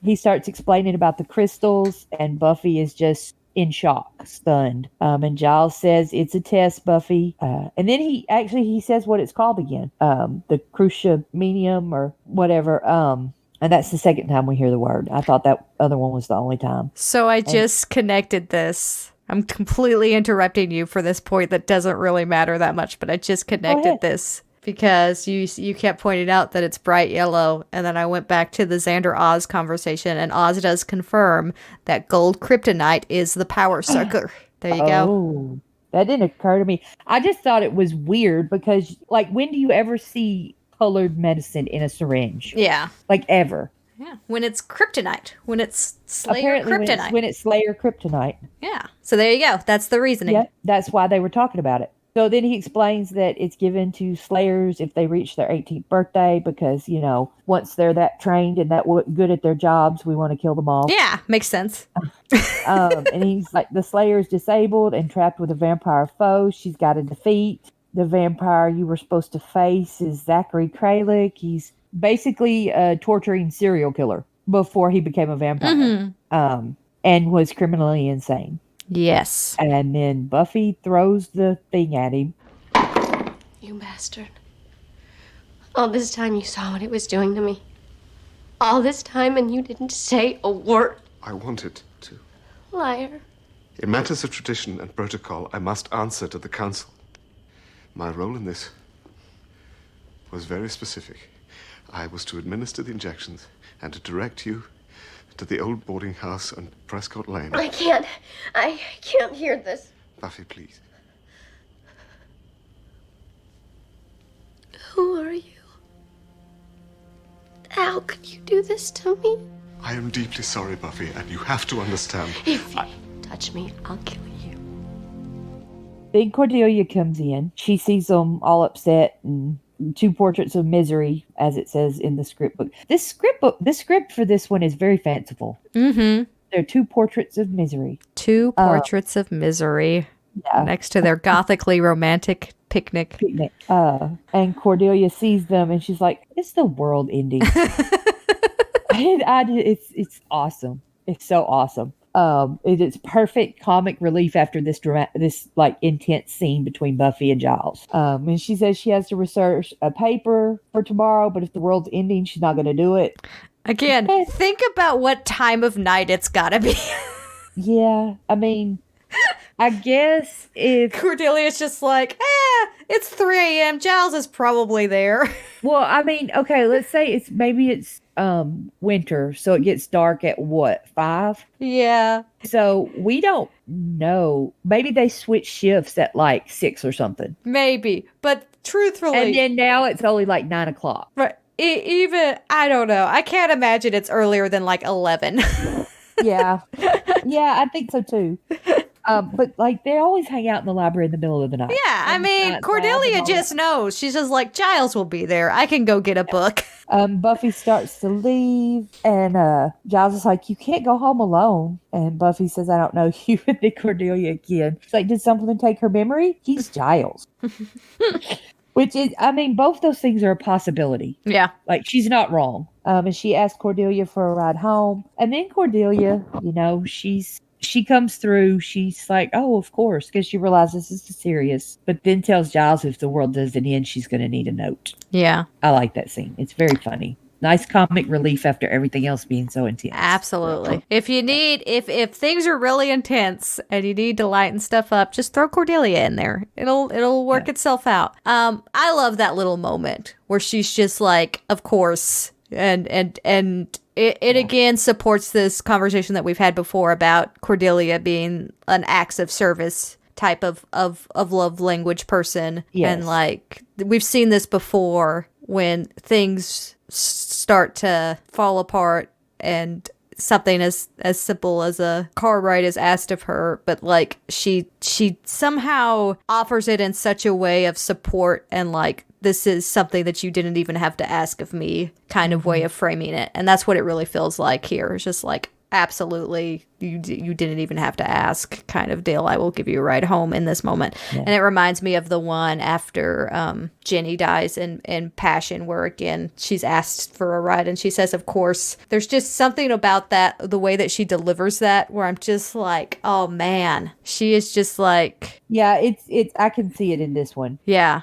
He starts explaining about the crystals, and Buffy is just in shock, stunned. And Giles says, it's a test, Buffy. And then he says what it's called again. The cruciuminium or whatever. And that's the second time we hear the word. I thought that other one was the only time. So I just connected this. I'm completely interrupting you for this point that doesn't really matter that much, but I just connected this because you kept pointing out that it's bright yellow, and then I went back to the Xander Oz conversation, and Oz does confirm that gold kryptonite is the power sucker. There you go. That didn't occur to me. I just thought it was weird because, like, when do you ever see colored medicine in a syringe? Yeah. Like, ever. Yeah. When it's kryptonite. When it's Slayer kryptonite. When it's Slayer kryptonite. Yeah. So there you go. That's the reasoning. Yeah, that's why they were talking about it. So then he explains that it's given to Slayers if they reach their 18th birthday because, you know, once they're that trained and that good at their jobs, we want to kill them all. Yeah, makes sense. And he's like, the Slayer is disabled and trapped with a vampire foe she's got to defeat. The vampire you were supposed to face is Zachary Kralik. He's basically a torturing serial killer before he became a vampire, and was criminally insane. Yes. And then Buffy throws the thing at him. You bastard. All this time you saw what it was doing to me. All this time and you didn't say a word. I wanted to. Liar. In matters of tradition and protocol, I must answer to the council. My role in this was very specific. I was to administer the injections and to direct you to the old boarding house on Prescott Lane. I can't hear this. Buffy, please. Who are you? How could you do this to me? I am deeply sorry, Buffy, and you have to understand. If you touch me, I'll kill you. Then Cordelia comes in. She sees them all upset and 2 portraits of misery, as it says in the script book. The script for this one is very fanciful. Mm-hmm. There are 2 portraits of misery. 2 portraits of misery next to their gothically romantic picnic. And Cordelia sees them and she's like, "It's the world ending." It's awesome. It's so awesome. It's perfect comic relief after this like intense scene between Buffy and Giles. And she says she has to research a paper for tomorrow, but if the world's ending, she's not going to do it. Again, think about what time of night it's gotta be. Yeah, I mean, I guess if Cordelia's just like, it's 3 a.m. Giles is probably there. Well, I mean, okay, let's say it's winter, so it gets dark at what, 5? Yeah. So we don't know. Maybe they switch shifts at like 6 or something. Maybe, but truthfully, and then now it's only like 9 o'clock. Right. Even I don't know. I can't imagine it's earlier than like 11. Yeah, I think so too. But like they always hang out in the library in the middle of the night. Yeah, I mean, Cordelia just knows. She's just like, Giles will be there. I can go get a book. Buffy starts to leave, and Giles is like, "You can't go home alone." And Buffy says, "I don't know you." And then Cordelia again. She's like, "Did something take her memory?" He's Giles. Which is, I mean, both those things are a possibility. Yeah. Like, she's not wrong. And she asked Cordelia for a ride home. And then Cordelia, she comes through. She's like, "Oh, of course," because she realizes this is serious. But then tells Giles if the world doesn't end, she's going to need a note. Yeah. I like that scene. It's very funny. Nice comic relief after everything else being so intense. Absolutely. If you need, if things are really intense and you need to lighten stuff up, just throw Cordelia in there. It'll work itself out. I love that little moment where she's just like, of course, and it again supports this conversation that we've had before about Cordelia being an acts of service type of love language person. Yes. And like we've seen this before when things start to fall apart and something as simple as a car ride is asked of her, but like she somehow offers it in such a way of support and like, this is something that you didn't even have to ask of me kind of way of framing it. And that's what it really feels like here. It's just like, absolutely, you didn't even have to ask kind of deal. I will give you a ride home in this moment. Yeah. And it reminds me of the one after Jenny dies in Passion, where again she's asked for a ride and she says, of course. There's just something about that, the way that she delivers that, where I'm just like, oh man, she is just like, yeah, it's I can see it in this one. Yeah.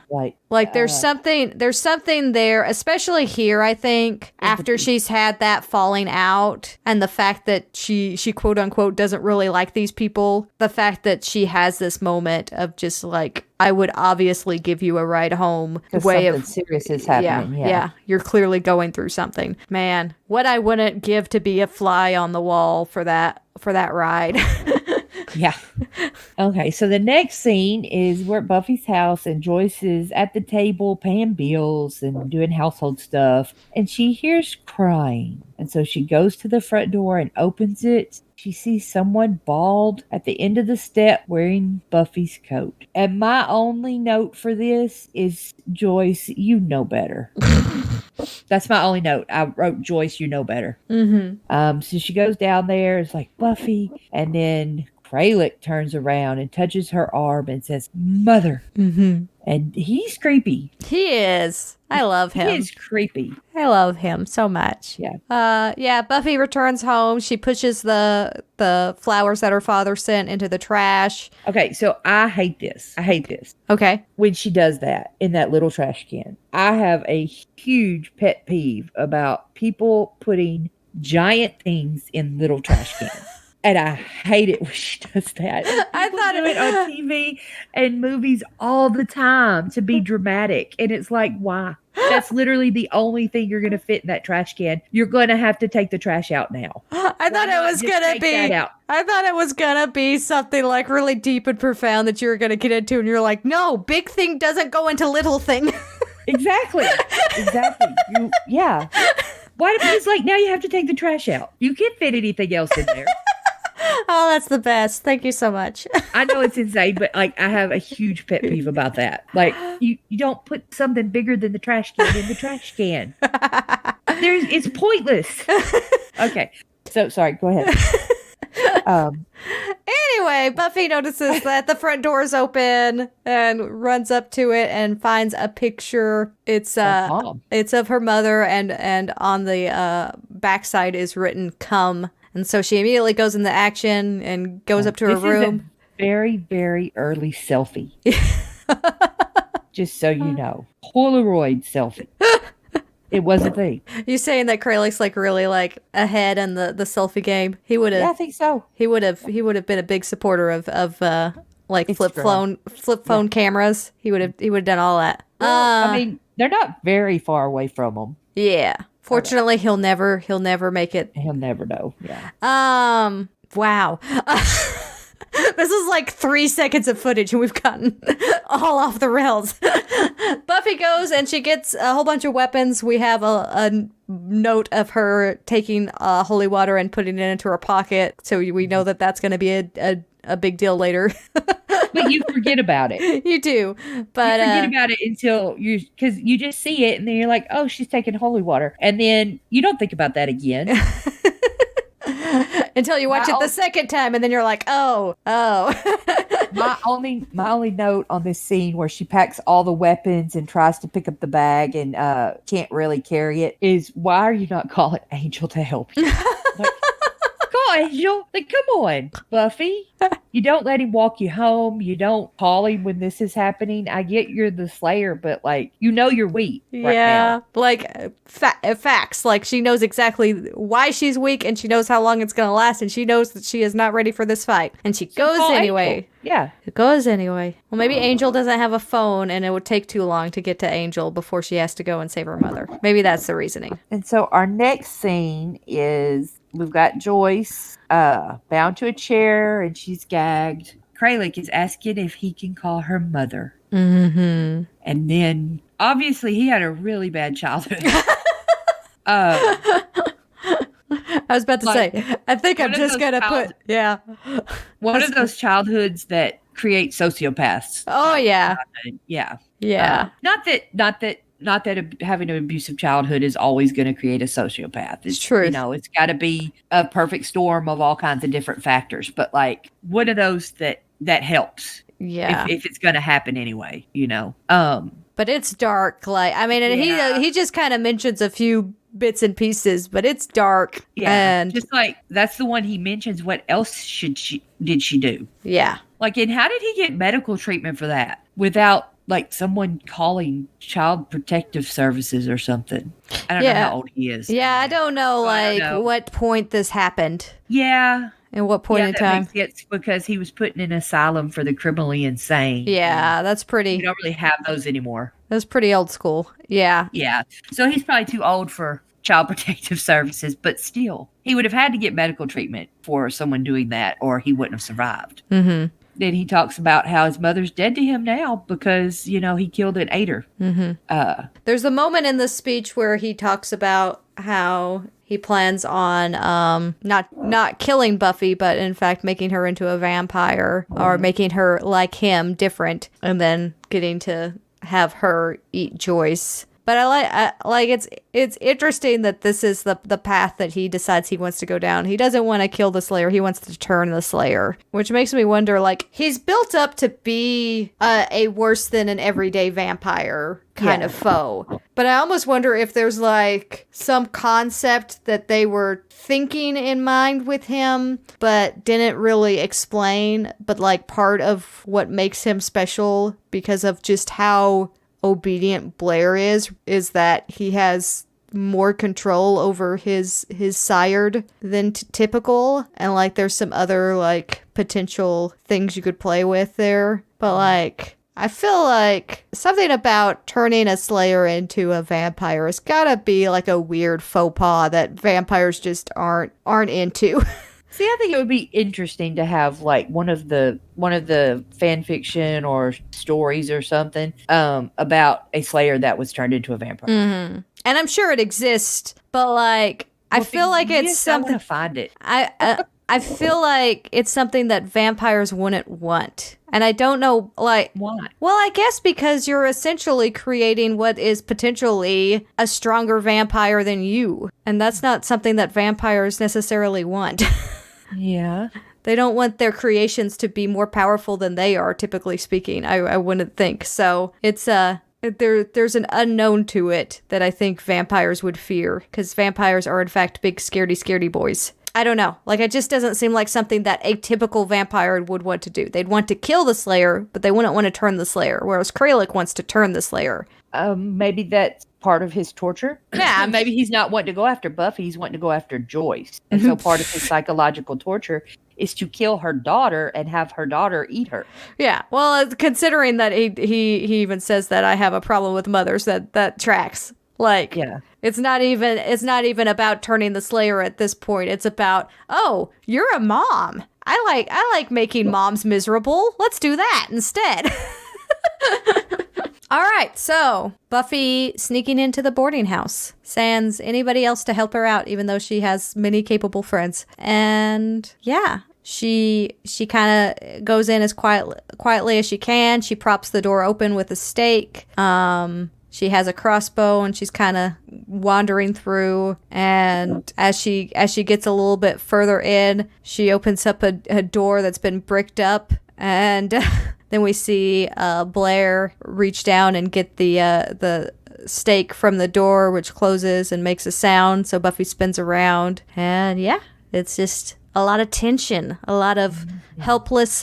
Like there's something there, especially here, I think, after she's had that falling out and the fact that she quote unquote doesn't really like these people. The fact that she has this moment of just like, I would obviously give you a ride home. Way something serious is happening. Yeah. You're clearly going through something. Man, what I wouldn't give to be a fly on the wall for that ride. Yeah. Okay, so the next scene is we're at Buffy's house and Joyce is at the table paying bills and doing household stuff. And she hears crying. And so she goes to the front door and opens it. She sees someone bald at the end of the step wearing Buffy's coat. And my only note for this is, Joyce, you know better. That's my only note. I wrote, Joyce, you know better. Mm-hmm. So she goes down there. It's like, Buffy. And then Kralik turns around and touches her arm and says, "Mother." Mm-hmm. And he's creepy. He is. I love him. He is creepy. I love him so much. Yeah. Yeah, Buffy returns home. She pushes the flowers that her father sent into the trash. Okay, so I hate this. Okay. When she does that in that little trash can. I have a huge pet peeve about people putting giant things in little trash cans. And I hate it when she does that. I thought it on TV and movies all the time to be dramatic. And it's like, why? That's literally the only thing you're going to fit in that trash can. You're going to have to take the trash out now. I thought it was going to be. I thought it was going to be something like really deep and profound that you were going to get into. And you're like, no, big thing doesn't go into little thing. Exactly. Yeah. Why? Because like now you have to take the trash out. You can't fit anything else in there. Oh, that's the best. Thank you so much. I know it's insane, but like I have a huge pet peeve about that. Like you don't put something bigger than the trash can in the trash can. It's pointless. Okay. So sorry, go ahead. Anyway, Buffy notices that the front door is open and runs up to it and finds a picture. It's of her mother and on the backside is written "come." And so she immediately goes into action and goes up to her room. Is a very, very early selfie. Just so you know. Polaroid selfie. It was a thing. You saying that Kralik's like really like ahead in the selfie game? He would have. Yeah, I think so. He would have been a big supporter of like flip phone cameras. He would have done all that. Well, I mean, they're not very far away from them. Yeah. Fortunately, he'll never make it. He'll never know. Yeah. Wow. This is like 3 seconds of footage and we've gotten all off the rails. Buffy goes and she gets a whole bunch of weapons. We have a note of her taking holy water and putting it into her pocket. So we know that that's going to be a big deal later. But you forget about it. You do. But you forget about it until because you just see it and then you're like, oh, she's taking holy water. And then you don't think about that again. Until you watch it the second time and then you're like, oh. My only note on this scene where she packs all the weapons and tries to pick up the bag and can't really carry it is, why are you not calling Angel to help you? Like, call Angel. Like, come on, Buffy. You don't let him walk you home. You don't call him when this is happening. I get you're the Slayer, but like, you're weak right now. Like facts. Like she knows exactly why she's weak and she knows how long it's going to last and she knows that she is not ready for this fight. And she goes anyway. Angel. Yeah. It goes anyway. Well, maybe Angel doesn't have a phone and it would take too long to get to Angel before she has to go and save her mother. Maybe that's the reasoning. And so our next scene is we've got Joyce bound to a chair and she's gagged. Kralik is asking if he can call her mother. Mm-hmm. And then obviously he had a really bad childhood. I was about to say, I think I'm just going to one of those childhoods that create sociopaths. Oh, yeah. Yeah. Yeah. Not that having an abusive childhood is always going to create a sociopath. It's true. It's got to be a perfect storm of all kinds of different factors. But like one of those that helps. Yeah. If it's going to happen anyway, But it's dark. Like, I mean, and he just kind of mentions a few bits and pieces, but it's dark. Yeah. And just like that's the one he mentions. What else did she do? Yeah. Like, and how did he get medical treatment for that without like someone calling Child Protective Services or something? I don't know how old he is. Yeah, I don't know what point this happened. Yeah. And what point in time? It's because he was put in an asylum for the criminally insane. Yeah, that's pretty. We don't really have those anymore. That's pretty old school. Yeah. Yeah. So he's probably too old for Child Protective Services, but still, he would have had to get medical treatment for someone doing that, or he wouldn't have survived. Mm-hmm. Then he talks about how his mother's dead to him now because, he killed and ate her. Mm-hmm. There's a moment in the speech where he talks about how he plans on not killing Buffy, but in fact making her into a vampire or making her like him, different, and then getting to have her eat Joyce. But I like it's interesting that this is the path that he decides he wants to go down. He doesn't want to kill the Slayer. He wants to turn the Slayer, which makes me wonder, like, he's built up to be a worse than an everyday vampire kind of foe. But I almost wonder if there's like some concept that they were thinking in mind with him, but didn't really explain, but like part of what makes him special because of just how obedient Blair is that he has more control over his sired than typical, and like there's some other like potential things you could play with there. But like I feel like something about turning a Slayer into a vampire has gotta be like a weird faux pas that vampires just aren't into. See, I think it would be interesting to have like one of the fan fiction or stories or something about a Slayer that was turned into a vampire. Mm-hmm. And I'm sure it exists, but like I feel like it's something. I want to find it. I feel like it's something that vampires wouldn't want. And I don't know, like... Why? Well, I guess because you're essentially creating what is potentially a stronger vampire than you. And that's not something that vampires necessarily want. Yeah. They don't want their creations to be more powerful than they are, typically speaking, I wouldn't think. So it's there's an unknown to it that I think vampires would fear, because vampires are in fact big scaredy boys. I don't know. Like, it just doesn't seem like something that a typical vampire would want to do. They'd want to kill the Slayer, but they wouldn't want to turn the Slayer, whereas Kralik wants to turn the Slayer. Maybe that's part of his torture. Yeah, maybe he's not wanting to go after Buffy, he's wanting to go after Joyce. And so part of his psychological torture is to kill her daughter and have her daughter eat her. Yeah, well, considering that he even says that I have a problem with mothers, that tracks. Like, yeah. It's not even about turning the Slayer at this point. It's about, oh, you're a mom. I like making moms miserable. Let's do that instead. All right, so Buffy sneaking into the boarding house. Sans anybody else to help her out, even though she has many capable friends. And yeah, she kind of goes in as quietly as she can. She props the door open with a stake. She has a crossbow and she's kind of wandering through. And as she gets a little bit further in, she opens up a door that's been bricked up. And then we see Blair reach down and get the stake from the door, which closes and makes a sound. So Buffy spins around. And yeah, it's just a lot of tension, a lot of helpless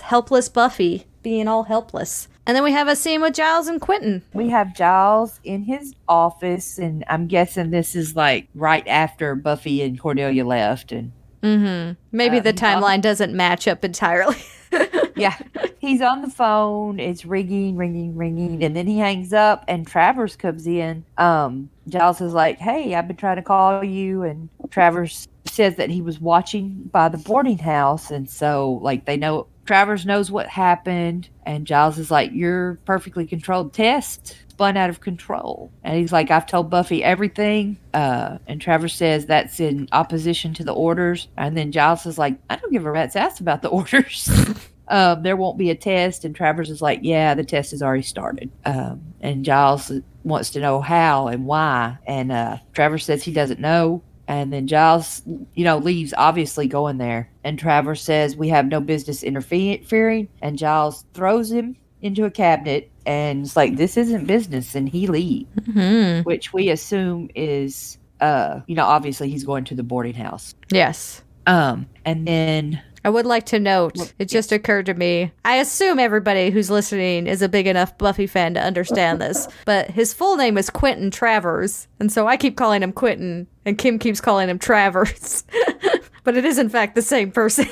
Buffy being all helpless. And then we have a scene with Giles and Quentin. We have Giles in his office, and I'm guessing this is like right after Buffy and Cordelia left. And maybe the timeline doesn't match up entirely. Yeah. He's on the phone. It's ringing. And then he hangs up, and Travers comes in. Giles is like, hey, I've been trying to call you. And Travers says that he was watching by the boarding house. And so, like, they know... Travers knows what happened, and Giles is like, your perfectly controlled test spun out of control. And he's like, I've told Buffy everything. And Travers says that's in opposition to the orders. And then Giles is like, I don't give a rat's ass about the orders. There won't be a test. And Travers is like, yeah, the test has already started. And Giles wants to know how and why. And Travers says he doesn't know. And then Giles, leaves, obviously going there. And Travers says, we have no business interfering. And Giles throws him into a cabinet and it's like, this isn't business. And he leaves, which we assume is, obviously he's going to the boarding house. Yes. And then... I would like to note, it just occurred to me, I assume everybody who's listening is a big enough Buffy fan to understand this, but his full name is Quentin Travers, and so I keep calling him Quentin, and Kim keeps calling him Travers. But it is in fact the same person.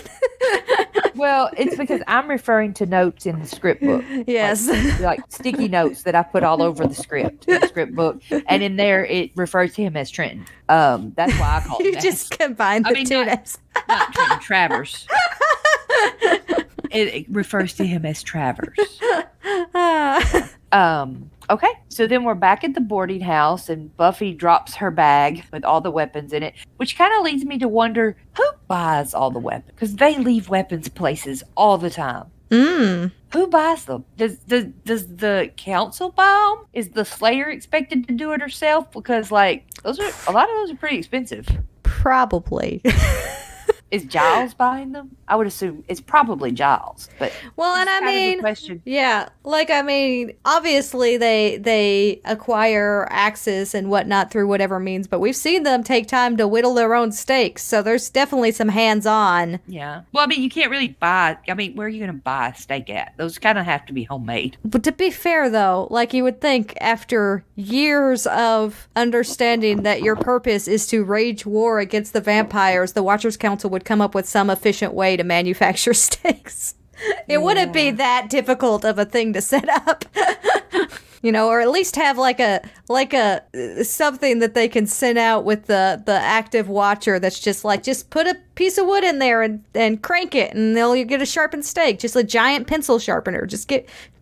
Well, it's because I'm referring to notes in the script book. Yes. Like sticky notes that I put all over the script book. And in there, it refers to him as Trenton. That's why I call him that. You just combine the two names. Not Trenton, Travers. It refers to him as Travers. Okay, so then we're back at the boarding house, and Buffy drops her bag with all the weapons in it, which kind of leads me to wonder who buys all the weapons, because they leave weapons places all the time. Who buys them? Does the council buy them? Is the Slayer expected to do it herself? Because like a lot of those are pretty expensive. Probably. Is Giles buying them? I would assume it's probably Giles. But well, and I mean, question. Yeah, like I mean, obviously they acquire axes and whatnot through whatever means, but we've seen them take time to whittle their own steaks, so there's definitely some hands-on. Yeah. Well, I mean, you can't really buy. I mean, where are you going to buy a steak at? Those kind of have to be homemade. But to be fair, though, like you would think, after years of understanding that your purpose is to wage war against the vampires, the Watchers Council would come up with some efficient way to manufacture steaks. It wouldn't be that difficult of a thing to set up. You know, or at least have like a something that they can send out with the active watcher that's just like, just put a piece of wood in there and crank it and you get a sharpened steak. Just a giant pencil sharpener. Just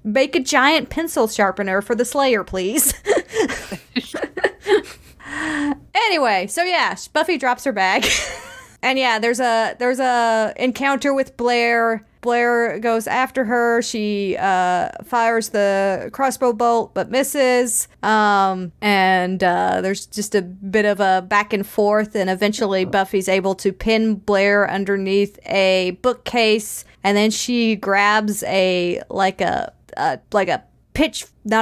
make a giant pencil sharpener for the Slayer, please. Anyway, so yeah, Buffy drops her bag. And yeah, there's a encounter with Blair. Blair goes after her. She fires the crossbow bolt but misses. And there's just a bit of a back and forth, and eventually Buffy's able to pin Blair underneath a bookcase, and then she grabs not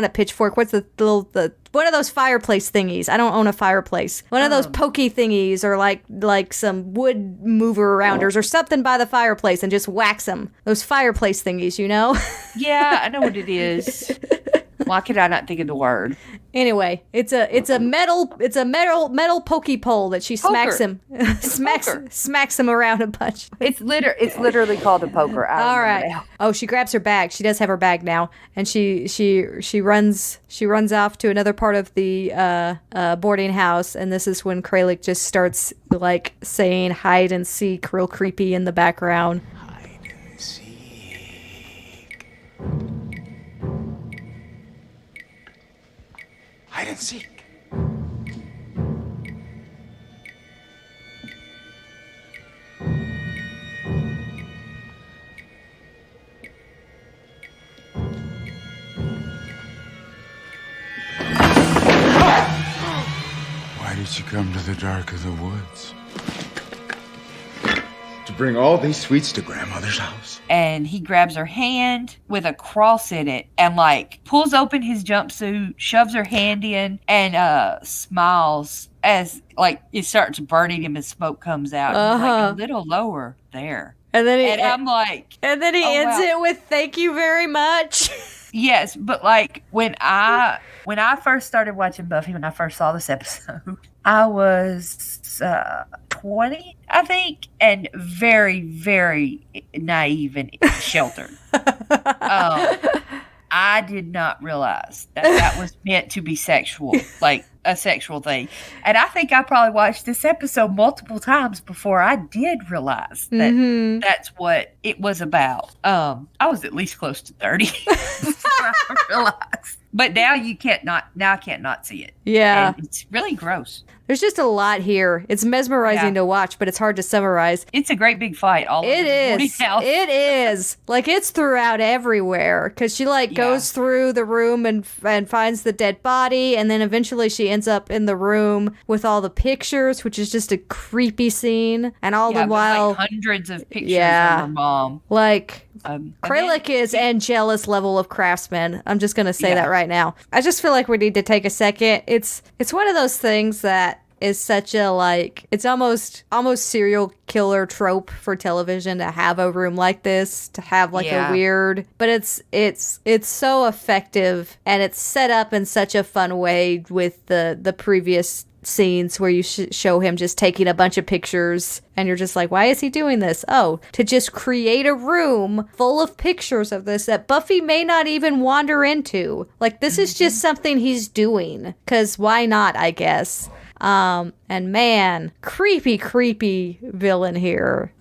a pitchfork. What's the one of those fireplace thingies? I don't own a fireplace. One of those pokey thingies, or like some wood mover rounders or something by the fireplace, and just whacks them. Those fireplace thingies, you know? Yeah, I know what it is. Why could I not think of the word? Anyway, it's a metal pokey pole that she smacks him around a bunch. It's literally called a poker. All right. Oh, she grabs her bag. She does have her bag now, and she runs off to another part of the boarding house, and this is when Kralik just starts like saying hide and seek real creepy in the background. Hide and seek. Hide and seek. Why did you come to the dark of the woods? To bring all these sweets to grandmother's house. And he grabs her hand with a cross in it and like pulls open his jumpsuit, shoves her hand in, and smiles as like it starts burning him and smoke comes out. He's like, a little lower there. And then he ends it with "Thank you very much." Yes, but like when I first started watching Buffy, when I first saw this episode, I was 20, I think, and very, very naive and sheltered. I did not realize that was meant to be sexual, like a sexual thing. And I think I probably watched this episode multiple times before I did realize that that's what it was about. I was at least close to 30 before I realized. But now I can't not see it. Yeah. And it's really gross. There's just a lot here. It's mesmerizing to watch, but it's hard to summarize. It's a great big fight. It is. Like, it's throughout everywhere. Because she, goes through the room and finds the dead body. And then eventually she ends up in the room with all the pictures, which is just a creepy scene. And all the while... hundreds of pictures of her mom. Kralik is Angela's level of craftsman. I'm just going to say that right now. I just feel like we need to take a second. It's one of those things that is such a it's almost serial killer trope for television to have a room like this, to have a weird, but it's so effective, and it's set up in such a fun way with the previous scenes where you show him just taking a bunch of pictures, and you're just like, why is he doing this? Oh, to just create a room full of pictures of this that Buffy may not even wander into. This is just something he's doing, because why not, I guess. And man, creepy villain here.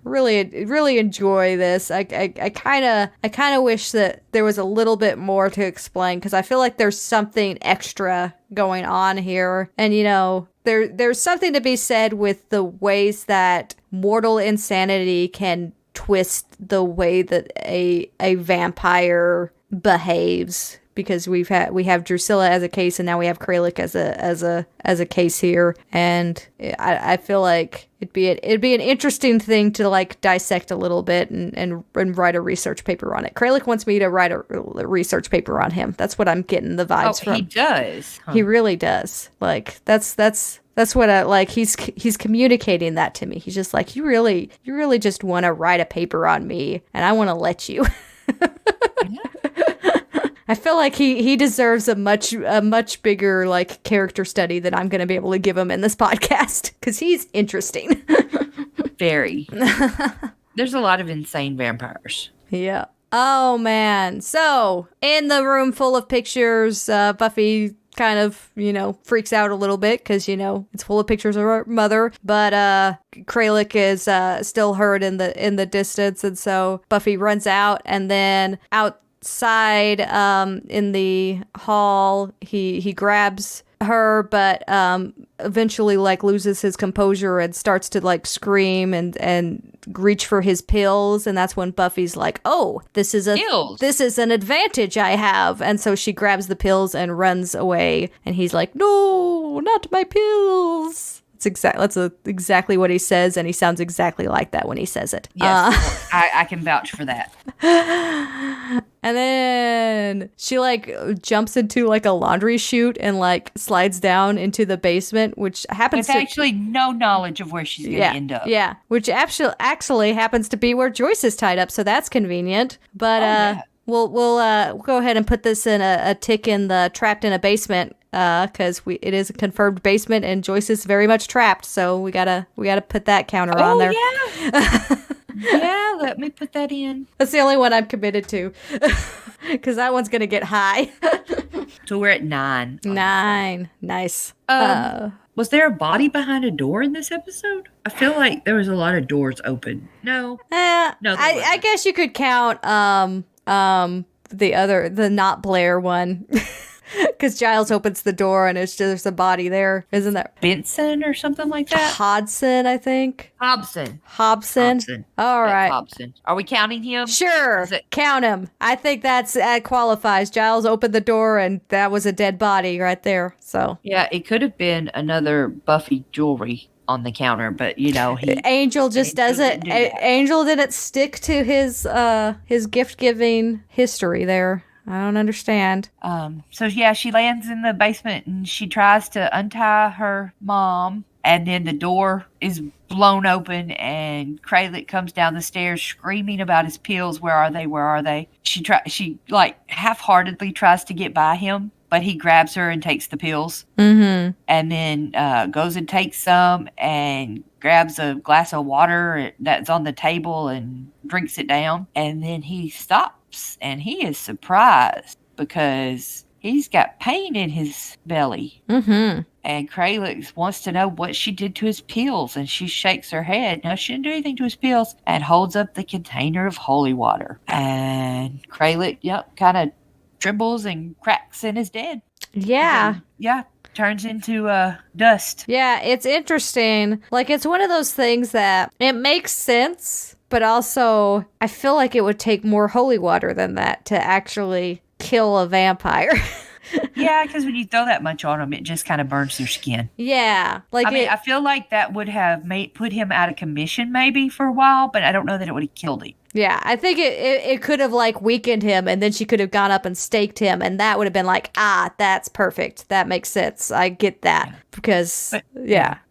Really enjoy this. I kind of wish that there was a little bit more to explain, because I feel like there's something extra going on here. And there's something to be said with the ways that mortal insanity can twist the way that a vampire behaves, because we have Drusilla as a case, and now we have Kralik as a case here, and I feel like it'd be an interesting thing to like dissect a little bit and write a research paper on it. Kralik wants me to write a research paper on him. That's what I'm getting the vibes from. He does. He really does. Like that's what I like. He's communicating that to me. He's just like, you really just want to write a paper on me, and I want to let you. I feel like he deserves a much bigger like character study than I'm going to be able to give him in this podcast, because he's interesting. Very. There's a lot of insane vampires. Yeah. Oh man. So in the room full of pictures, Buffy kind of, freaks out a little bit because, it's full of pictures of her mother, but Kralik is still heard in the distance, and so Buffy runs out, and then outside in the hall he grabs her, but eventually like loses his composure and starts to like scream and reach for his pills, and that's when Buffy's like, oh, this is an advantage I have, and so she grabs the pills and runs away, and he's like, no, not my pills. That's exactly what he says, and he sounds exactly like that when he says it. Yes, I can vouch for that. And then she like jumps into like a laundry chute and like slides down into the basement, which happens with actually no knowledge of where she's going to end up. Yeah, which actually happens to be where Joyce is tied up, so that's convenient. But we'll go ahead and put this in a tick in the trapped in a basement, because it is a confirmed basement and Joyce is very much trapped, so we gotta put that counter on there. Yeah, let me put that in. That's the only one I'm committed to, because that one's gonna get high. So we're at 9. 9. Nice. Was there a body behind a door in this episode? I feel like there was a lot of doors open. No. No. I guess you could count the not Blair one. Because Giles opens the door and there's a body there. Isn't that Benson or something like that? Hodson, I think. Hobson. All right. Hobson. Are we counting him? Sure. Count him. I think that qualifies. Giles opened the door and that was a dead body right there. So yeah, it could have been another Buffy jewelry on the counter, but Angel just doesn't. Angel didn't stick to his gift giving history there. I don't understand. So yeah, she lands in the basement and she tries to untie her mom, and then the door is blown open and Kralik comes down the stairs screaming about his pills. Where are they? Where are they? She like half-heartedly tries to get by him, but he grabs her and takes the pills. Mm-hmm. And then goes and takes some and grabs a glass of water that's on the table and drinks it down. And then he stops. And he is surprised because he's got pain in his belly. Mm-hmm. And Kralik wants to know what she did to his pills. And she shakes her head. No, she didn't do anything to his pills. And holds up the container of holy water. And Kralik, kind of trembles and cracks and is dead. Yeah. Turns into dust. Yeah, it's interesting. Like, it's one of those things that it makes sense, but also I feel like it would take more holy water than that to actually kill a vampire. Yeah, because when you throw that much on them, it just kind of burns their skin. Yeah. I feel like that would have put him out of commission maybe for a while, but I don't know that it would have killed him. Yeah, I think it could have like weakened him, and then she could have gone up and staked him, and that would have been like, that's perfect. That makes sense. I get that.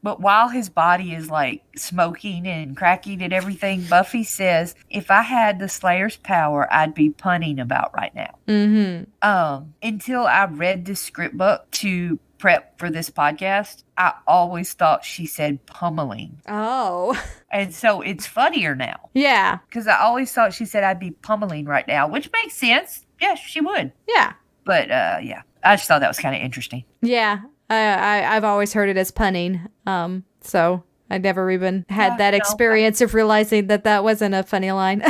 But while his body is like smoking and cracking and everything, Buffy says, if I had the Slayer's power, I'd be punning about right now. Mm-hmm. Until I read the script book to prep for this podcast, I always thought she said pummeling. Oh. And so it's funnier now. Yeah. Because I always thought she said I'd be pummeling right now, which makes sense. Yes, she would. Yeah. But I just thought that was kind of interesting. Yeah. I've always heard it as punning. So I never even had that experience of realizing that wasn't a funny line.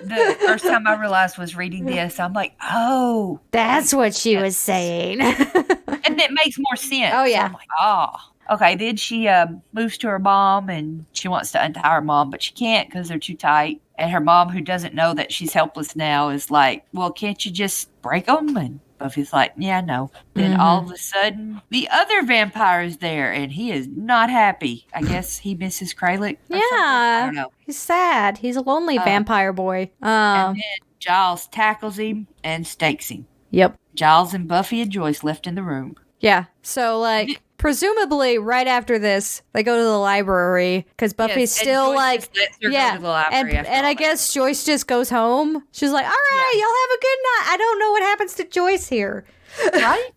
The first time I realized was reading this. I'm like, oh. That's what she was saying. And it makes more sense. Oh, yeah. I'm like, oh. Okay, then she moves to her mom, and she wants to untie her mom, but she can't because they're too tight. And her mom, who doesn't know that she's helpless now, is like, well, can't you just break them? And Buffy's like, yeah, no. Then all of a sudden, the other vampire is there, and he is not happy. I guess he misses Kralik or something. I don't know. He's sad. He's a lonely vampire boy. And then Giles tackles him and stakes him. Yep. Giles and Buffy and Joyce left in the room. Yeah. So, like, presumably right after this, they go to the library because Buffy's still like, go to the library and I guess Joyce just goes home. She's like, all right, y'all have a good night. I don't know what happens to Joyce here. Right?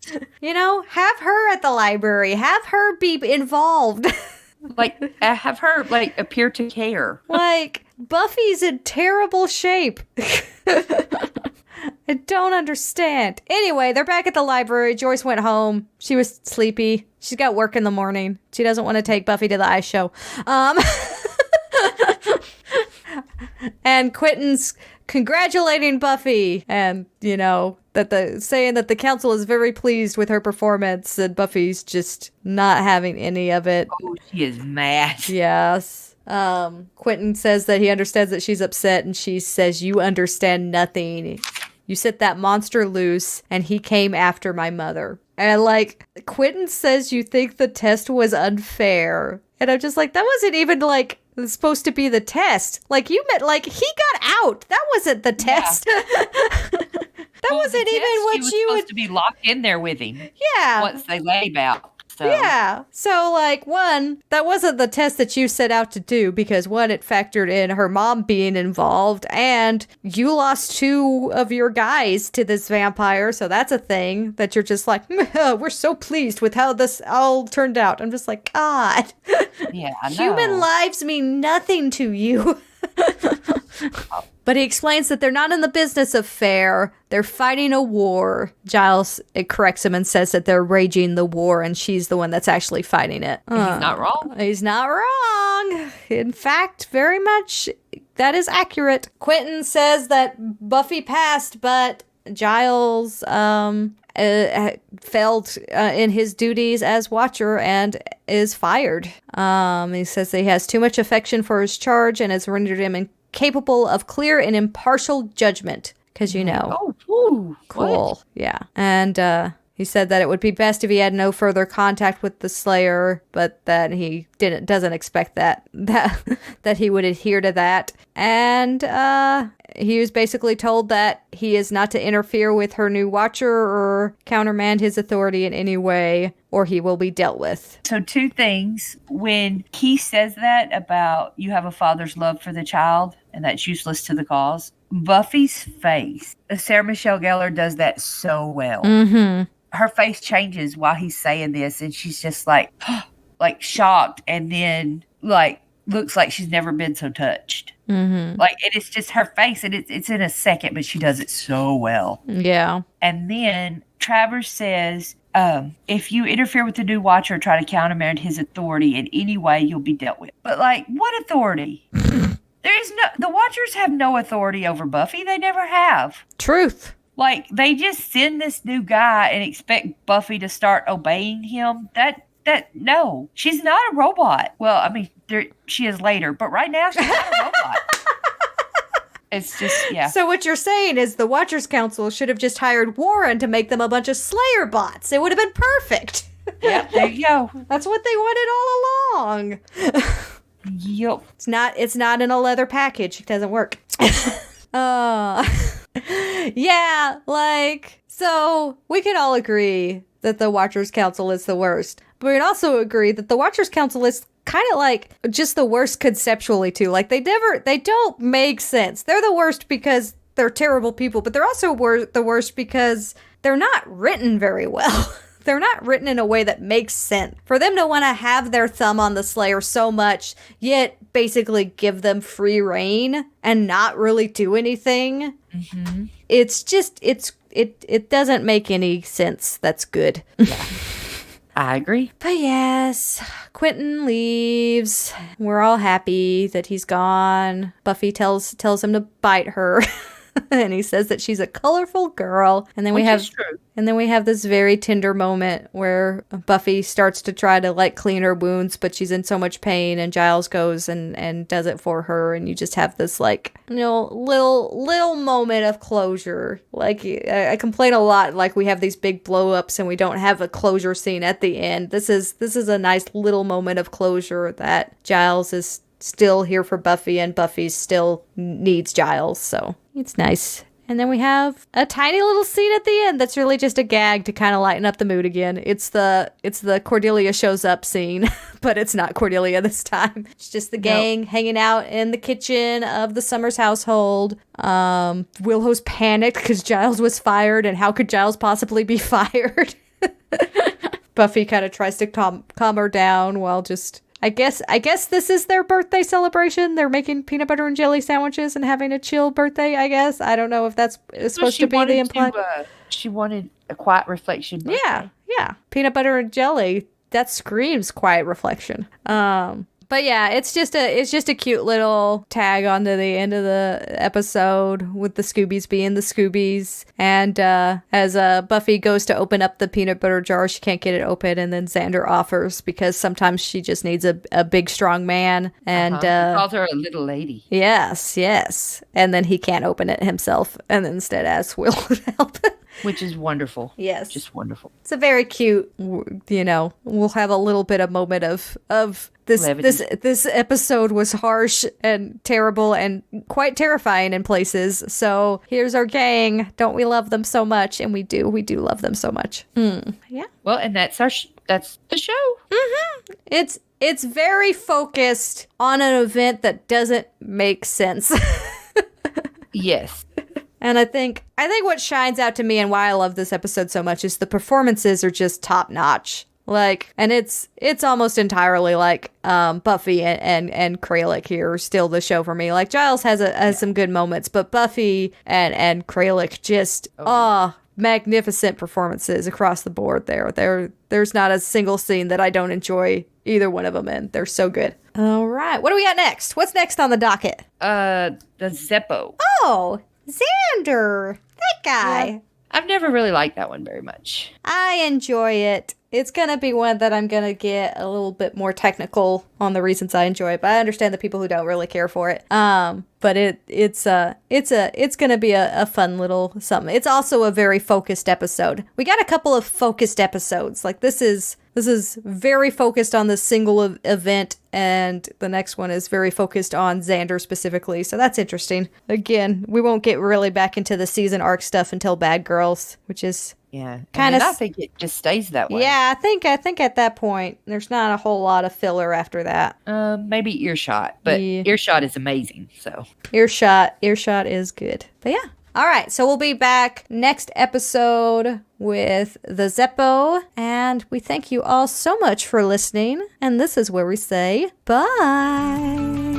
Have her at the library. Have her be involved. Like, have her, like, appear to care. Like, Buffy's in terrible shape. I don't understand. Anyway, they're back at the library. Joyce went home. She was sleepy. She's got work in the morning. She doesn't want to take Buffy to the ice show. And Quentin's congratulating Buffy and, saying that the council is very pleased with her performance and Buffy's just not having any of it. Oh, she is mad. Yes. Quentin says that he understands that she's upset and she says, you understand nothing. You set that monster loose and he came after my mother. And Quentin says you think the test was unfair. And I'm just like, that wasn't even supposed to be the test. You meant he got out. That wasn't the test. That wasn't even what you supposed to be locked in there with him. Yeah. Once they laid out. So. Yeah. So, one, that wasn't the test that you set out to do because, one, it factored in her mom being involved, and you lost 2 of your guys to this vampire, so that's a thing that you're just like, we're so pleased with how this all turned out. I'm just like, God. Yeah, I know. Human lives mean nothing to you. But he explains that they're not in the business of fair. They're fighting a war. Giles corrects him and says that they're raging the war and she's the one that's actually fighting it. He's not wrong. He's not wrong. In fact, very much that is accurate. Quentin says that Buffy passed, but Giles failed in his duties as Watcher and is fired. He says that he has too much affection for his charge and has rendered him incapable of clear and impartial judgment. Because, Oh, ooh, cool. What? Yeah. And he said that it would be best if he had no further contact with the Slayer, but that he doesn't expect that he would adhere to that. And he was basically told that he is not to interfere with her new Watcher or countermand his authority in any way, or he will be dealt with. So 2 things. When he says that about you have a father's love for the child and that's useless to the cause, Buffy's face, Sarah Michelle Gellar does that so well. Mm-hmm. Her face changes while he's saying this, and she's just like shocked, and then looks like she's never been so touched. Mm-hmm. It is just her face, and it's in a second, but she does it so well. Yeah. And then Travers says, if you interfere with the new Watcher or try to countermand his authority in any way, you'll be dealt with. But what authority? The Watchers have no authority over Buffy. They never have. Truth. They just send this new guy and expect Buffy to start obeying him. No, she's not a robot. Well, I mean, she is later, but right now she's not a robot. It's just, yeah. So what you're saying is the Watchers Council should have just hired Warren to make them a bunch of Slayer bots. It would have been perfect. Yep, there you go. That's what they wanted all along. Yep. It's not in a leather package. It doesn't work. Yeah, so we can all agree that the Watchers Council is the worst. But we can also agree that the Watchers Council is kind of just the worst conceptually too. They don't make sense. They're the worst because they're terrible people, but they're also the worst because they're not written very well. They're not written in a way that makes sense. For them to want to have their thumb on the Slayer so much, yet basically give them free reign and not really do anything. Mm-hmm. It's just, it doesn't make any sense. That's good. Yeah. I agree. But yes, Quentin leaves. We're all happy that he's gone. Buffy tells him to bite her. And he says that she's a colorful girl. And then we have this very tender moment where Buffy starts to try to like clean her wounds, but she's in so much pain, and Giles goes and does it for her, and you just have this like, you know, little moment of closure. Like I complain a lot, like we have these big blow ups and we don't have a closure scene at the end. This is a nice little moment of closure that Giles is still here for Buffy, and Buffy still needs Giles, so it's nice. And then we have a tiny little scene at the end that's really just a gag to kind of lighten up the mood again. It's the Cordelia shows up scene, but it's not Cordelia this time. It's just the gang hanging out in the kitchen of the Summers household. Willow's panicked because Giles was fired, and how could Giles possibly be fired? Buffy kind of tries to calm her down while just... I guess this is their birthday celebration. They're making peanut butter and jelly sandwiches and having a chill birthday, I guess. I don't know if that's supposed to be the implied... she wanted a quiet reflection birthday. Yeah. Peanut butter and jelly. That screams quiet reflection. But yeah, it's just a cute little tag onto the end of the episode with the Scoobies being the Scoobies. And as Buffy goes to open up the peanut butter jar, she can't get it open, and then Xander offers because sometimes she just needs a big, strong man. And he calls her a little lady. Yes. And then he can't open it himself, and instead asks Will to help him. Which is wonderful. Yes. Just wonderful. It's a very cute, you know, we'll have a little bit of moment of this episode was harsh and terrible and quite terrifying in places. So here's our gang. Don't we love them so much? And we do love them so much. Yeah. Well, and that's that's the show. Mm-hmm. It's very focused on an event that doesn't make sense. Yes. And I think what shines out to me and why I love this episode so much is the performances are just top notch. Like, and it's almost entirely like Buffy and Kralik here steal the show for me. Like Giles has some good moments, but Buffy and Kralik just magnificent performances across the board there. There's not a single scene that I don't enjoy either one of them in. They're so good. All right. What do we got next? What's next on the docket? The Zeppo. Oh, Xander. That guy. Yeah. I've never really liked that one very much. I enjoy it. It's going to be one that I'm going to get a little bit more technical on the reasons I enjoy it, but I understand the people who don't really care for it. But it's going to be a fun little something. It's also a very focused episode. We got a couple of focused episodes. Like this is very focused on the single event, and the next one is very focused on Xander specifically. So that's interesting. Again, we won't get really back into the season arc stuff until Bad Girls, which is kind of. I think it just stays that way. Yeah, I think at that point there's not a whole lot of filler after that. Maybe Earshot, but Earshot is amazing. So Earshot is good. But yeah. All right, so we'll be back next episode with the Zeppo, and we thank you all so much for listening, and this is where we say bye.